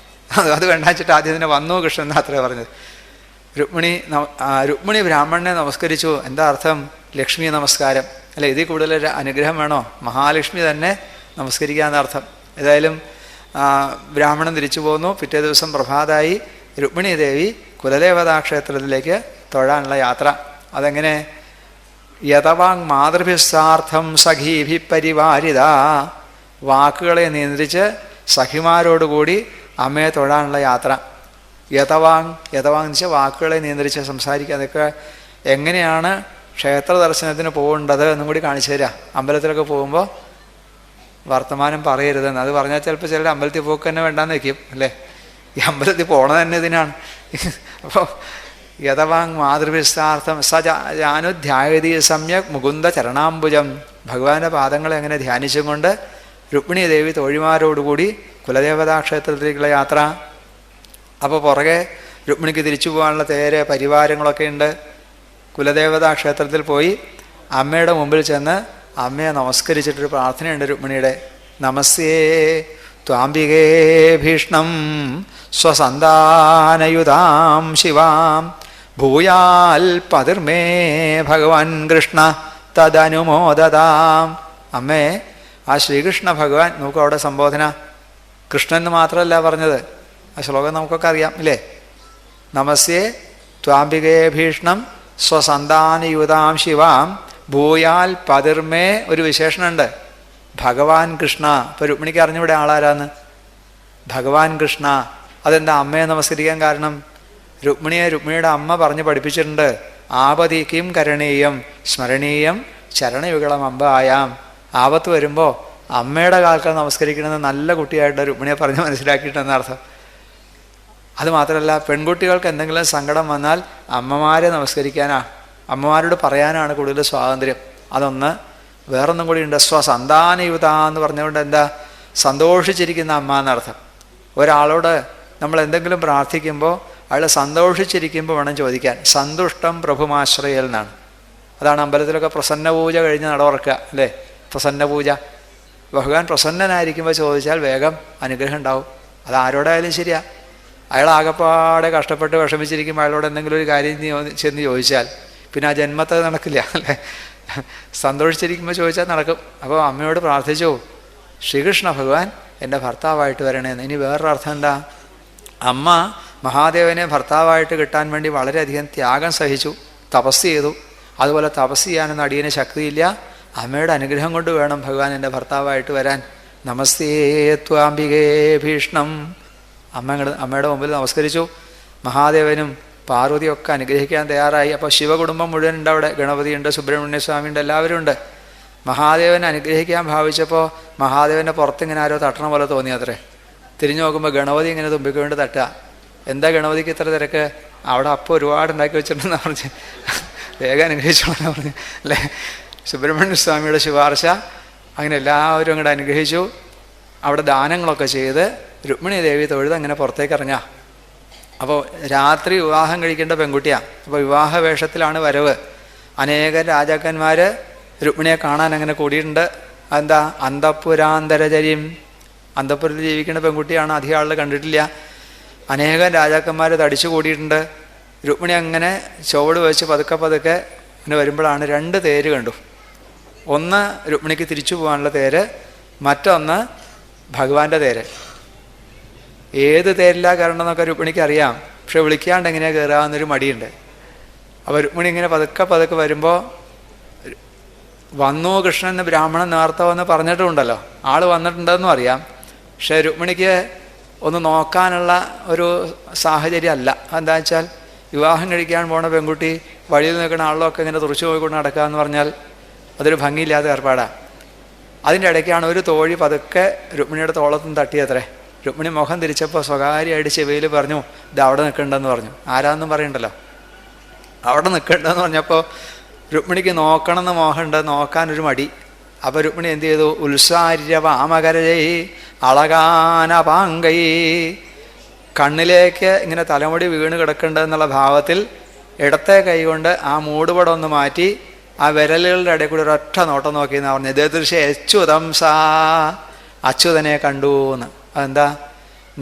[SPEAKER 1] അത് വേണ്ട വെച്ചിട്ട് ആദ്യം തന്നെ വന്നു കൃഷ്ണൻ എന്നാത്രേ പറഞ്ഞത്. രുക്മിണി ബ്രാഹ്മണനെ നമസ്കരിച്ചു. എന്താ അർത്ഥം? ലക്ഷ്മി നമസ്കാരം, അല്ലെ? ഇതിൽ കൂടുതൽ അനുഗ്രഹം വേണോ? മഹാലക്ഷ്മി തന്നെ നമസ്കരിക്കുക എന്നർത്ഥം. ഏതായാലും ബ്രാഹ്മണൻ തിരിച്ചു പോന്നു. പിറ്റേ ദിവസം പ്രഭാതമായി. രുക്മിണി ദേവി കുലദേവതാക്ഷേത്രത്തിലേക്ക് തൊഴാനുള്ള യാത്ര. അതെങ്ങനെ? യഥവാങ് മാതൃഭിസ്ഥാർത്ഥം സഖീഭി പരിവാരിത. വാക്കുകളെ നിയന്ത്രിച്ച് സഖിമാരോടുകൂടി അമ്മയെ തൊഴാനുള്ള യാത്ര. യഥവാങ് എന്ന് വെച്ചാൽ വാക്കുകളെ നിയന്ത്രിച്ച് സംസാരിക്കുക. അതൊക്കെ എങ്ങനെയാണ് ക്ഷേത്ര ദർശനത്തിന് പോകേണ്ടത് എന്നും കൂടി കാണിച്ചു തരാം. അമ്പലത്തിലൊക്കെ പോകുമ്പോൾ വർത്തമാനം പറയരുതെന്ന്. അത് പറഞ്ഞാൽ ചിലപ്പോൾ ചിലർ അമ്പലത്തിൽ പോക്ക് തന്നെ വേണ്ടാന്ന് വയ്ക്കും, അല്ലേ? ഈ അമ്പലത്തിൽ പോകണത് തന്നെ ഇതിനാണ്. അപ്പോൾ യഥവാങ് മാതൃഭിസ്ഥാർത്ഥം സജാനുധ്യായതി സമ്യക് മുകുന്ദ ചരണാംബുജം. ഭഗവാന്റെ പാദങ്ങളെ എങ്ങനെ ധ്യാനിച്ചും കൊണ്ട് രുക്മിണി ദേവി തോഴിമാരോടുകൂടി കുലദേവതാക്ഷേത്രത്തിലേക്കുള്ള യാത്ര. അപ്പോൾ പുറകെ രുക്മിണിക്ക് തിരിച്ചു പോകാനുള്ള തേര് പരിവാരങ്ങളൊക്കെ ഉണ്ട്. കുലദേവതാക്ഷേത്രത്തിൽ പോയി അമ്മയുടെ മുമ്പിൽ ചെന്ന് അമ്മയെ നമസ്കരിച്ചിട്ടൊരു പ്രാർത്ഥനയുണ്ട് രുക്മിണിയുടെ. നമസ്യേ ത്വാംബികേ ഭീഷ്ണം സ്വസന്താനയുതാം ശിവാം ഭൂയാൽ പതിർമേ ഭഗവാൻ കൃഷ്ണ തദനുമോദതാം. അമ്മേ, ആ ശ്രീകൃഷ്ണ ഭഗവാൻ, നോക്കൂ അവിടെ സംബോധന കൃഷ്ണൻ എന്ന് മാത്രമല്ല പറഞ്ഞത്. ആ ശ്ലോകം നമുക്കൊക്കെ അറിയാം, ഇല്ലേ? നമസ്യേ ത്വാംബികേ ഭീഷ്ണം സ്വസന്താനയുതാം ശിവാം ഭൂയാൽ പതിർമേ. ഒരു വിശേഷണമുണ്ട്, ഭഗവാൻ കൃഷ്ണ. ഇപ്പോൾ രുക്മിണിക്ക് അറിഞ്ഞൂടെ ആളാരാന്ന്? ഭഗവാൻ കൃഷ്ണ. അതെന്താ അമ്മയെ നമസ്കരിക്കാൻ കാരണം? രുക്മിണിയുടെ അമ്മ പറഞ്ഞ് പഠിപ്പിച്ചിട്ടുണ്ട്. ആപതി കിം കരണീയം സ്മരണീയം ചരണയുഗളം അമ്പായാം. ആപത്ത് വരുമ്പോൾ അമ്മയുടെ കാൽക്കൽ നമസ്കരിക്കണമെന്ന് നല്ല കുട്ടിയായിട്ട് രുക്മിണിയെ പറഞ്ഞ് മനസ്സിലാക്കിയിട്ടെന്നർത്ഥം. അതുമാത്രമല്ല, പെൺകുട്ടികൾക്ക് എന്തെങ്കിലും സങ്കടം വന്നാൽ അമ്മമാരെ നമസ്കരിക്കാനാ, അമ്മമാരോട് പറയാനാണ് കൂടുതൽ സ്വാതന്ത്ര്യം. അതൊന്ന്. വേറൊന്നും കൂടി ഉണ്ട്, സ്വസന്താനയുത എന്ന് പറഞ്ഞുകൊണ്ട് എന്താ? സന്തോഷിച്ചിരിക്കുന്ന അമ്മ എന്നർത്ഥം. ഒരാളോട് നമ്മൾ എന്തെങ്കിലും പ്രാർത്ഥിക്കുമ്പോൾ അയാൾ സന്തോഷിച്ചിരിക്കുമ്പോൾ വേണം ചോദിക്കാൻ. സന്തുഷ്ടം പ്രഭുമാശ്രയൽ എന്നാണ്. അതാണ് അമ്പലത്തിലൊക്കെ പ്രസന്ന പൂജ കഴിഞ്ഞ് നടവർക്കുക, അല്ലേ? പ്രസന്ന പൂജ. ഭഗവാൻ പ്രസന്നനായിരിക്കുമ്പോൾ ചോദിച്ചാൽ വേഗം അനുഗ്രഹം ഉണ്ടാവും. അത് ആരോടായാലും ശരിയാ. അയാൾ ആകെപ്പാടെ കഷ്ടപ്പെട്ട് വിഷമിച്ചിരിക്കുമ്പോൾ അയാളോട് എന്തെങ്കിലും ഒരു കാര്യം ചെന്ന് ചോദിച്ചാൽ പിന്നെ ആ ജന്മത്തെ നടക്കില്ല, അല്ലേ? സന്തോഷിച്ചിരിക്കുമ്പോൾ ചോദിച്ചാൽ നടക്കും. അപ്പോൾ അമ്മയോട് പ്രാർത്ഥിച്ചു, ശ്രീകൃഷ്ണ ഭഗവാൻ എൻ്റെ ഭർത്താവായിട്ട് വരണേന്ന്. ഇനി വേറൊരർത്ഥം എന്താ? അമ്മ മഹാദേവനെ ഭർത്താവായിട്ട് കിട്ടാൻ വേണ്ടി വളരെയധികം ത്യാഗം സഹിച്ചു, തപസ് ചെയ്തു. അതുപോലെ തപസ് ചെയ്യാനൊന്നും അടിയന് ശക്തിയില്ല. അമ്മയുടെ അനുഗ്രഹം കൊണ്ട് വേണം ഭഗവാൻ എൻ്റെ ഭർത്താവായിട്ട് വരാൻ. നമസ്തേ ത്വാംബികേ ഭീഷ്ണം. അമ്മയുടെ മുമ്പിൽ നമസ്കരിച്ചു. മഹാദേവനും പാർവതിയൊക്കെ അനുഗ്രഹിക്കാൻ തയ്യാറായി. അപ്പോൾ ശിവകുടുംബം മുഴുവൻ ഉണ്ട് അവിടെ. ഗണപതിയുണ്ട്, സുബ്രഹ്മണ്യ സ്വാമിയുണ്ട്, എല്ലാവരും ഉണ്ട്. മഹാദേവൻ അനുഗ്രഹിക്കാൻ ഭാവിച്ചപ്പോൾ മഹാദേവൻ്റെ പുറത്തിങ്ങനെ ആരോ തട്ടണ പോലെ തോന്നി അത്രേ. തിരിഞ്ഞു നോക്കുമ്പോൾ ഗണപതി ഇങ്ങനെ തുമ്പിക്ക് വേണ്ടി തട്ടുക. എന്താ ഗണപതിക്ക് ഇത്ര തിരക്ക്? അവിടെ അപ്പോൾ ഒരുപാട് ഉണ്ടാക്കി വെച്ചിട്ടുണ്ടെന്ന് പറഞ്ഞ് വേഗം അനുഗ്രഹിച്ചോളാൻ പറഞ്ഞ് അല്ലേ. സുബ്രഹ്മണ്യ സ്വാമിയുടെ ശുപാർശ. അങ്ങനെ എല്ലാവരും അങ്ങോട്ട് അനുഗ്രഹിച്ചു. അവിടെ ദാനങ്ങളൊക്കെ ചെയ്ത് രുക്മിണി ദേവി തൊഴുത് അങ്ങനെ പുറത്തേക്ക് ഇറങ്ങുക. അപ്പോൾ രാത്രി വിവാഹം കഴിക്കേണ്ട പെൺകുട്ടിയാണ്. അപ്പോൾ വിവാഹ വേഷത്തിലാണ് വരവ്. അനേകം രാജാക്കന്മാർ രുക്മിണിയെ കാണാൻ അങ്ങനെ കൂടിയിട്ടുണ്ട്. എന്താ? അന്തഃപുരാന്തരചര്യം, അന്തഃപുരത്തിൽ ജീവിക്കുന്ന പെൺകുട്ടിയാണ്. അധികം ആളുകൾ കണ്ടിട്ടില്ല. അനേകം രാജാക്കന്മാർ തടിച്ചു കൂടിയിട്ടുണ്ട്. രുക്മിണി അങ്ങനെ ചുവട് വെച്ച് പതുക്കെ പതുക്കെ അങ്ങനെ വരുമ്പോഴാണ് 2 തേര് കണ്ടു. ഒന്ന് രുക്മിണിക്ക് തിരിച്ചു പോകാനുള്ള തേര്, മറ്റൊന്ന് ഭഗവാന്റെ തേര്. ഏത് തേരിലാണ് കയറണമെന്നൊക്കെ രുക്മിണിക്ക് അറിയാം. പക്ഷെ വിളിക്കാണ്ട് എങ്ങനെയാണ് കയറാമെന്നൊരു മടിയുണ്ട്. അപ്പോൾ രുക്മിണി ഇങ്ങനെ പതുക്കെ പതുക്കെ വരുമ്പോൾ വന്നു കൃഷ്ണൻ എന്ന് ബ്രാഹ്മണൻ നേർത്ത വന്ന് പറഞ്ഞിട്ടുണ്ടല്ലോ, ആൾ വന്നിട്ടുണ്ടെന്നും അറിയാം. പക്ഷെ രുക്മിണിക്ക് ഒന്ന് നോക്കാനുള്ള ഒരു സാഹചര്യം അല്ല. എന്താ വെച്ചാൽ വിവാഹം കഴിക്കാൻ പോണ പെൺകുട്ടി വഴിയിൽ നിൽക്കുന്ന ആളിലൊക്കെ ഇങ്ങനെ തുറച്ചു പോയിക്കൊണ്ട് നടക്കുക എന്ന് പറഞ്ഞാൽ അതൊരു ഭംഗിയില്ലാത്ത ഏർപ്പാടാണ്. അതിൻ്റെ ഇടയ്ക്കാണ് ഒരു തോഴി പതുക്കെ രുക്മിണിയുടെ തോളത്തുനിന്ന് തട്ടിയത്രേ. രുക്മിണി മുഖം തിരിച്ചപ്പോൾ സ്വകാര്യമായിട്ട് ചെവിയിൽ പറഞ്ഞു, ഇത് അവിടെ നിൽക്കണ്ടെന്ന് പറഞ്ഞു. ആരാന്നും പറയണ്ടല്ലോ, അവിടെ നിൽക്കണ്ടെന്ന് പറഞ്ഞപ്പോൾ രുക്മിണിക്ക് നോക്കണമെന്ന് മോഹമുണ്ട്, നോക്കാനൊരു മടി. അപ്പോൾ രുക്മിണി എന്ത് ചെയ്തു? ഉത്സാര്യ വാമകരജൈ അളകാനപാങ്കൈ, കണ്ണിലേക്ക് ഇങ്ങനെ തലമുടി വീണ് കിടക്കേണ്ടതെന്നുള്ള ഭാവത്തിൽ ഇടത്തെ കൈ കൊണ്ട് ആ മൂടുപടം ഒന്ന് മാറ്റി ആ വിരലുകളുടെ ഇടയിൽ കൂടി ഒരൊറ്റ നോട്ടം നോക്കിയെന്ന് പറഞ്ഞു. ദൃശ്യ അച്യുതം സാ, അച്യുതനെ കണ്ടു എന്ന്. അതെന്താ?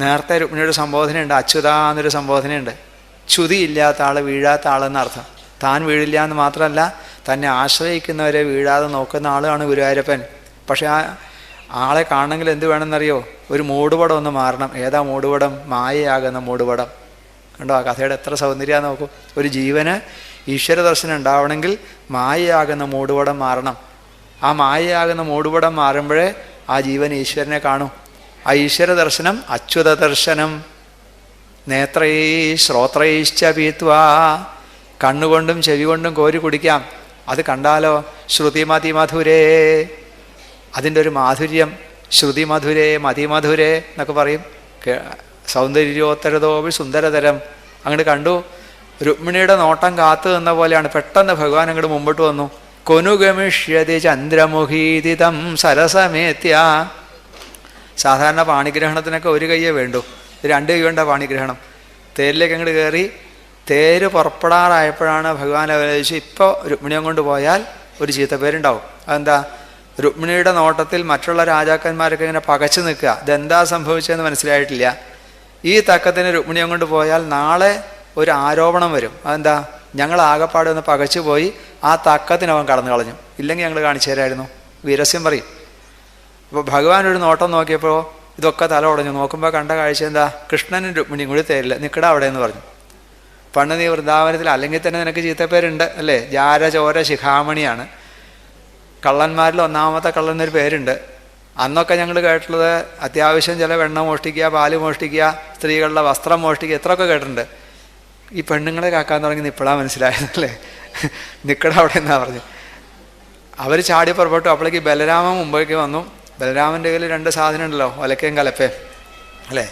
[SPEAKER 1] നേരത്തെ രുക്മിണിയുടെ സംബോധനയുണ്ട്, അച്യുത എന്നൊരു സംബോധനയുണ്ട്. ച്യുതിയില്ലാത്ത ആൾ, വീഴാത്ത ആളെന്നർത്ഥം. താൻ വീഴില്ല എന്ന് മാത്രമല്ല, തന്നെ ആശ്രയിക്കുന്നവരെ വീഴാതെ നോക്കുന്ന ആളാണ് ഗുരുവായൂരപ്പൻ. പക്ഷെ ആ ആളെ കാണണമെങ്കിൽ എന്ത് വേണമെന്നറിയോ? ഒരു മൂടുപടം ഒന്ന് മാറണം. ഏതാ മൂടുപടം? മായയാകുന്ന മൂടുപടം. കണ്ടോ ആ കഥയുടെ എത്ര സൗന്ദര്യമാണ് നോക്കൂ. ഒരു ജീവന് ഈശ്വര ദർശനം ഉണ്ടാവണമെങ്കിൽ മായയാകുന്ന മൂടുപടം മാറണം. ആ മായയാകുന്ന മൂടുപടം മാറുമ്പോഴേ ആ ജീവൻ ഈശ്വരനെ കാണും. ആ ഈശ്വര ദർശനം അച്യുത ദർശനം. നേത്രൈ ശ്രോത്രൈശ്ച പീത്വാ, കണ്ണുകൊണ്ടും ചെവി കൊണ്ടും കോരി കുടിക്കാം. അത് കണ്ടാലോ ശ്രുതിമതി മധുരേ, അതിൻ്റെ ഒരു മാധുര്യം. ശ്രുതി മധുരേ മതിമധുരേ എന്നൊക്കെ പറയും. സൗന്ദര്യോത്തരതോപി സുന്ദരതരം. അങ്ങോട്ട് കണ്ടു. രുക്മിണിയുടെ നോട്ടം കാത്തു നിന്ന പോലെയാണ്. പെട്ടെന്ന് ഭഗവാൻ അങ്ങോട്ട് മുമ്പോട്ട് വന്നു. കൊനുഗമിഷ്യതി ചന്ദ്രമുഖീതിതം സരസമേത്യ. സാധാരണ പാണിഗ്രഹണത്തിനൊക്കെ ഒരു കയ്യേ വേണ്ടു, 2 കൈ കൊണ്ടാണ് പാണിഗ്രഹണം. തേരിലേക്ക് അങ്ങോട്ട് കയറി തേര് പുറപ്പെടാറായപ്പോഴാണ് ഭഗവാൻ ആലോചിച്ച്, ഇപ്പോൾ രുക്മിണിയെ കൊണ്ട് പോയാൽ ഒരു ചീത്തപ്പേരുണ്ടാവും. അതെന്താ? രുക്മിണിയുടെ നോട്ടത്തിൽ മറ്റുള്ള രാജാക്കന്മാരൊക്കെ ഇങ്ങനെ പകച്ചു നിൽക്കുക. ഇതെന്താ സംഭവിച്ചതെന്ന് മനസ്സിലായിട്ടില്ല. ഈ തക്കത്തിന് രുക്മിണിയെ കൊണ്ട് പോയാൽ നാളെ ഒരു ആരോപണം വരും. അതെന്താ? ഞങ്ങൾ ആകെപ്പാടെ ഒന്ന് പകച്ചു പോയി, ആ തക്കത്തിന് അവൻ കടന്നു കളഞ്ഞു. ഇല്ലെങ്കിൽ ഞങ്ങൾ കാണിച്ചു തരായിരുന്നു. വീരസ്യം പറയും. അപ്പോൾ ഭഗവാൻ ഒരു നോട്ടം നോക്കിയപ്പോൾ ഇതൊക്കെ തല ഉടഞ്ഞു. നോക്കുമ്പോൾ കണ്ട കാഴ്ച എന്താ? കൃഷ്ണനും രുക്മിണിയും കൂടി തരില്ല, നിൽക്കട അവിടെ എന്ന് പറഞ്ഞു. പണ്ട് നീ വൃന്ദാവനത്തിൽ അല്ലെങ്കിൽ തന്നെ നിനക്ക് ചീത്തപ്പേരുണ്ട് അല്ലേ? ജാര ചോര ശിഖാമണിയാണ്. കള്ളന്മാരിൽ ഒന്നാമത്തെ കള്ളൻ എന്നൊരു പേരുണ്ട്. അന്നൊക്കെ ഞങ്ങൾ കേട്ടിട്ടുള്ളത് അത്യാവശ്യം ചില വെണ്ണ മോഷ്ടിക്കുക, പാല് മോഷ്ടിക്കുക, സ്ത്രീകളുടെ വസ്ത്രം മോഷ്ടിക്കുക, എത്രയൊക്കെ കേട്ടിട്ടുണ്ട്. ഈ പെണ്ണുങ്ങളെ കാക്കാൻ തുടങ്ങി ഇപ്പോഴാണ് മനസ്സിലായതല്ലേ. നിൽക്കട അവിടെ എന്നാ പറഞ്ഞു. അവർ ചാടി പുറപ്പെട്ടു. അപ്പോഴേക്ക് ബലരാമൻ മുമ്പേക്ക് വന്നു. ബലരാമൻ്റെ കയ്യിൽ 2 സാധനം ഉണ്ടല്ലോ, ഒലക്കയും കലപ്പയും അല്ലേ.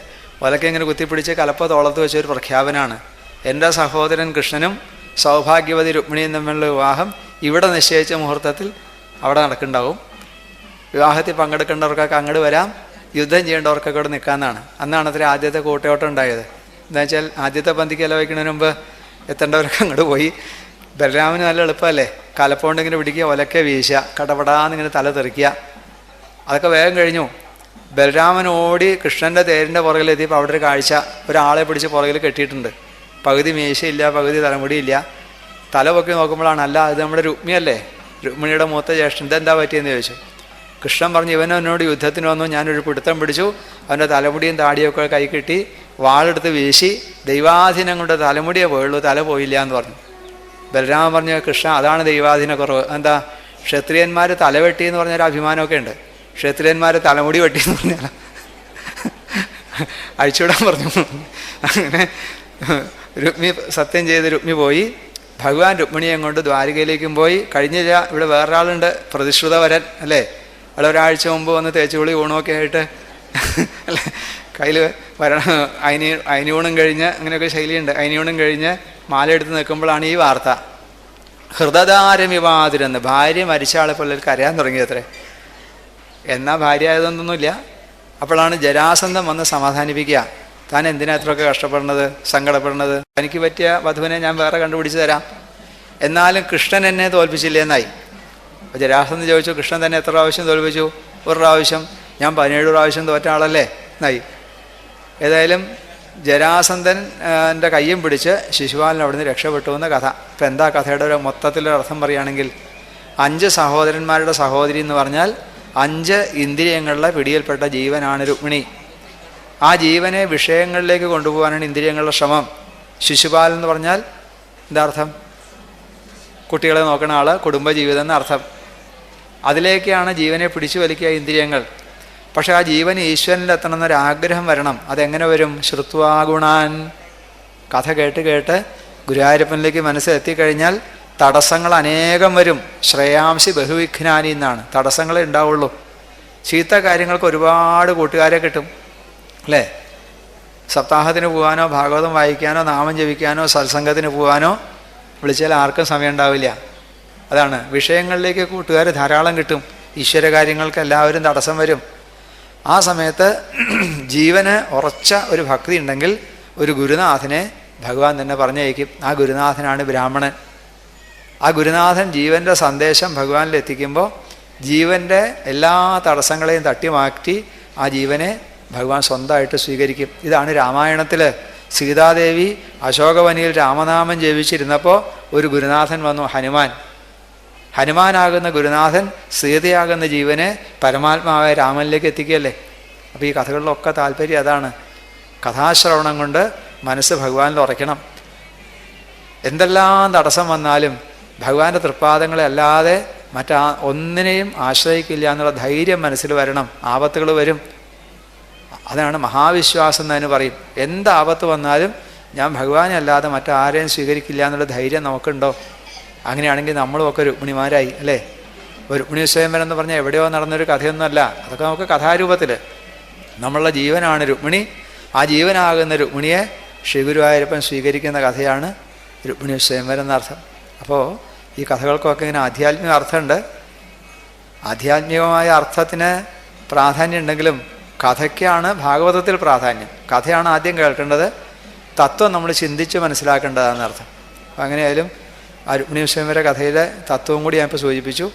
[SPEAKER 1] ഒലക്ക ഇങ്ങനെ കുത്തിപ്പിടിച്ച് കലപ്പ തോളത്ത് വെച്ചൊരു പ്രഖ്യാപനമാണ്. എൻ്റെ സഹോദരൻ കൃഷ്ണനും സൗഭാഗ്യവതി രുക്മിണിയും തമ്മിലുള്ള വിവാഹം ഇവിടെ നിശ്ചയിച്ച മുഹൂർത്തത്തിൽ അവിടെ നടക്കുന്നുണ്ടാവും. വിവാഹത്തിൽ പങ്കെടുക്കേണ്ടവർക്കൊക്കെ അങ്ങോട്ട് വരാം, യുദ്ധം ചെയ്യേണ്ടവർക്കൊക്കെ ഇവിടെ നിൽക്കാമെന്നാണ്. അന്നാണ് അത്ര ആദ്യത്തെ കൂട്ടയോട്ടം ഉണ്ടായത്. എന്താ വെച്ചാൽ ആദ്യത്തെ പന്തിക്ക് ഇലവയ്ക്കുന്നതിന് മുമ്പ് എത്തേണ്ടവരൊക്കെ അങ്ങോട്ട് പോയി. ബലരാമന് നല്ല എളുപ്പമല്ലേ, കലപ്പോണ്ട് ഇങ്ങനെ പിടിക്കുക, ഒലക്ക വീശുക, കടപടാന്നിങ്ങനെ തല തെറിക്കുക. അതൊക്കെ വേഗം കഴിഞ്ഞു. ബലരാമൻ ഓടി കൃഷ്ണൻ്റെ തേരിൻ്റെ പുറകിലെത്തിയപ്പോൾ അവിടെ ഒരു കാഴ്ച. ഒരാളെ പിടിച്ച് പുറകിൽ കെട്ടിയിട്ടുണ്ട്. പകുതി മീശയില്ല, പകുതി തലമുടിയില്ല. തല പൊക്കി നോക്കുമ്പോഴാണ്, അല്ല ഇത് നമ്മുടെ രുക്മിയല്ലേ, രുക്മിണിയുടെ മൂത്ത ജ്യേഷ്ഠൻ. ഇതെന്താ പറ്റിയെന്ന് ചോദിച്ചു. കൃഷ്ണൻ പറഞ്ഞു, ഇവനോട് യുദ്ധത്തിന് വന്നു, ഞാനൊരു പിടുത്തം പിടിച്ചു, അവൻ്റെ തലമുടിയും താടിയൊക്കെ കൈ കിട്ടി, വാളെടുത്ത് വീശി, ദൈവാധീനം കൊണ്ട് തലമുടിയേ പോയുള്ളൂ, തല പോയില്ല എന്ന് പറഞ്ഞു. ബലരാമൻ പറഞ്ഞു, കൃഷ്ണ അതാണ് ദൈവാധീന കുറവ്. എന്താ? ക്ഷത്രിയന്മാർ തലവെട്ടി എന്ന് പറഞ്ഞൊരു അഭിമാനമൊക്കെ ഉണ്ട്. ക്ഷത്രിയന്മാരെ തലമുടി വെട്ടിയെന്ന് പറഞ്ഞാൽ അഴിച്ചുവിടാൻ പറഞ്ഞു. അങ്ങനെ രുക്മി സത്യം ചെയ്ത് രുക്മി പോയി. ഭഗവാൻ രുക്മിണിയെ കൊണ്ട് ദ്വാരകയിലേക്കും പോയി. കഴിഞ്ഞില്ല, ഇവിടെ വേറൊരാളുണ്ട്, പ്രതിശ്രുതവരൻ അല്ലേ, അവിടെ ഒരാഴ്ച മുമ്പ് വന്ന് തേച്ചുപൊളി ഊണമൊക്കെ ആയിട്ട് അല്ലേ, കയ്യിൽ അയിനിയൂണും കഴിഞ്ഞ് അങ്ങനെയൊക്കെ ശൈലിയുണ്ട്. അയിനിയൂണും കഴിഞ്ഞ് മാല എടുത്ത് നിൽക്കുമ്പോഴാണ് ഈ വാർത്ത. ഹൃദധാരമിവാതിരെന്ന്, ഭാര്യ മരിച്ച ആളെ പിള്ളേർക്ക് അറിയാൻ തുടങ്ങിയത്രേ. എന്നാൽ ഭാര്യ ആയതൊന്നുമില്ല. അപ്പോഴാണ് ജരാസന്ധം വന്ന് സമാധാനിപ്പിക്കുക. താൻ എന്തിനാ എത്രയൊക്കെ കഷ്ടപ്പെടുന്നത്, സങ്കടപ്പെടുന്നത്, എനിക്ക് പറ്റിയ വധുവിനെ ഞാൻ വേറെ കണ്ടുപിടിച്ച് തരാം. എന്നാലും കൃഷ്ണൻ എന്നെ തോൽപ്പിച്ചില്ലേന്നായി. അപ്പോൾ ജരാസന്ധൻ ചോദിച്ചു, കൃഷ്ണൻ തന്നെ എത്ര പ്രാവശ്യം തോൽപ്പിച്ചു? ഒരു പ്രാവശ്യം. ഞാൻ 17 പ്രാവശ്യം തോറ്റ ആളല്ലേ എന്നായി. ഏതായാലും ജരാസന്ധൻ്റെ കയ്യും പിടിച്ച് ശിശുപാലൻ അവിടുന്ന് രക്ഷപ്പെട്ടു എന്ന കഥ. ഇപ്പം എന്താ കഥയുടെ ഒരു മൊത്തത്തിലൊരു അർത്ഥം പറയുകയാണെങ്കിൽ, 5 സഹോദരന്മാരുടെ സഹോദരി എന്ന് പറഞ്ഞാൽ 5 ഇന്ദ്രിയങ്ങളുടെ പിടിയിൽപ്പെട്ട ജീവനാണ് രുക്മിണി. ആ ജീവനെ വിഷയങ്ങളിലേക്ക് കൊണ്ടുപോകാനാണ് ഇന്ദ്രിയങ്ങളുടെ ശ്രമം. ശിശുപാലൻ എന്ന് പറഞ്ഞാൽ എന്താ അർത്ഥം? കുട്ടികളെ നോക്കുന്ന ആൾ, കുടുംബജീവിതം എന്നർത്ഥം. അതിലേക്കാണ് ജീവനെ പിടിച്ചു വലിക്കുക ഇന്ദ്രിയങ്ങൾ. പക്ഷെ ആ ജീവൻ ഈശ്വരനിലെത്തണം എന്നൊരാഗ്രഹം വരണം. അതെങ്ങനെ വരും? ശ്രുത്വാഗുണാൻ, കഥ കേട്ട് കേട്ട് ഗുരുവായൂരപ്പനിലേക്ക് മനസ്സിലെത്തിക്കഴിഞ്ഞാൽ തടസ്സങ്ങൾ അനേകം വരും. ശ്രേയാംസി ബഹുവിഘ്നാനി എന്നാണ്, തടസ്സങ്ങളെ ഉണ്ടാവുള്ളൂ. ചീത്ത കാര്യങ്ങൾക്ക് ഒരുപാട് കൂട്ടുകാരെ കിട്ടും അല്ലേ. സപ്താഹത്തിന് പോകാനോ ഭാഗവതം വായിക്കാനോ നാമം ജപിക്കാനോ സത്സംഗത്തിന് പോകാനോ വിളിച്ചാൽ ആർക്കും സമയം ഉണ്ടാവില്ല. അതാണ്, വിഷയങ്ങളിലേക്ക് കൂട്ടുകാർ ധാരാളം കിട്ടും. ഈശ്വര കാര്യങ്ങൾക്ക് എല്ലാവരും തടസ്സം വരും. ആ സമയത്ത് ജീവന് ഉറച്ച ഒരു ഭക്തി ഉണ്ടെങ്കിൽ ഒരു ഗുരുനാഥനെ ഭഗവാൻ തന്നെ പറഞ്ഞയക്കും. ആ ഗുരുനാഥനാണ് ബ്രാഹ്മണൻ. ആ ഗുരുനാഥൻ ജീവൻ്റെ സന്ദേശം ഭഗവാനിൽ എത്തിക്കുമ്പോൾ ജീവൻ്റെ എല്ലാ തടസ്സങ്ങളെയും തട്ടിമാറ്റി ആ ജീവനെ ഭഗവാൻ സ്വന്തമായിട്ട് സ്വീകരിക്കും. ഇതാണ് രാമായണത്തിൽ സീതാദേവി അശോകവനിയിൽ രാമനാമം ജപിച്ചിരുന്നപ്പോൾ ഒരു ഗുരുനാഥൻ വന്നു, ഹനുമാൻ. ഹനുമാനാകുന്ന ഗുരുനാഥൻ സീതയാകുന്ന ജീവനെ പരമാത്മാവായ രാമനിലേക്ക് എത്തിക്കുകയല്ലേ. അപ്പോൾ ഈ കഥകളിലൊക്കെ താല്പര്യം അതാണ്. കഥാശ്രവണം കൊണ്ട് മനസ്സ് ഭഗവാനിൽ ഉറയ്ക്കണം. എന്തെല്ലാം തടസ്സം വന്നാലും ഭഗവാന്റെ തൃപ്പാദങ്ങളെ അല്ലാതെ ഒന്നിനെയും ആശ്രയിക്കില്ല എന്നുള്ള ധൈര്യം മനസ്സിൽ വരണം. ആപത്തുകൾ വരും, അതാണ് മഹാവിശ്വാസം എന്നതിന് പറയും. എന്ത് ആപത്ത് വന്നാലും ഞാൻ ഭഗവാനെ അല്ലാതെ മറ്റാരെയും സ്വീകരിക്കില്ല എന്നുള്ള ധൈര്യം നമുക്കുണ്ടോ? അങ്ങനെയാണെങ്കിൽ നമ്മളുമൊക്കെ രുക്മിണിമാരായി അല്ലേ. ഒരു രുക്മിണി സ്വയംവരം എന്ന് പറഞ്ഞാൽ എവിടെയോ നടന്നൊരു കഥയൊന്നുമല്ല. അതൊക്കെ നമുക്ക് കഥാരൂപത്തിൽ നമ്മളുടെ ജീവനാണ് രുക്മിണി. ആ ജീവനാകുന്ന രുക്മിണിയെ ശ്രീഗുരുവായൂരപ്പൻ സ്വീകരിക്കുന്ന കഥയാണ് രുക്മിണി സ്വയംവരം എന്നർത്ഥം. അപ്പോൾ ഈ കഥകൾക്കൊക്കെ ഇങ്ങനെ ആധ്യാത്മിക അർത്ഥമുണ്ട്. ആധ്യാത്മികമായ അർത്ഥത്തിന് പ്രാധാന്യം ഉണ്ടെങ്കിലും കഥയ്ക്കാണ് ഭാഗവതത്തിൽ പ്രാധാന്യം. കഥയാണ് ആദ്യം കേൾക്കേണ്ടത്, തത്വം നമ്മൾ ചിന്തിച്ച് മനസ്സിലാക്കേണ്ടതാണെന്നർത്ഥം. അപ്പം അങ്ങനെയായാലും ആ രുക്മിണി സ്വയംവര കഥയിലെ തത്വവും കൂടി ഞാനിപ്പോൾ സൂചിപ്പിച്ചു.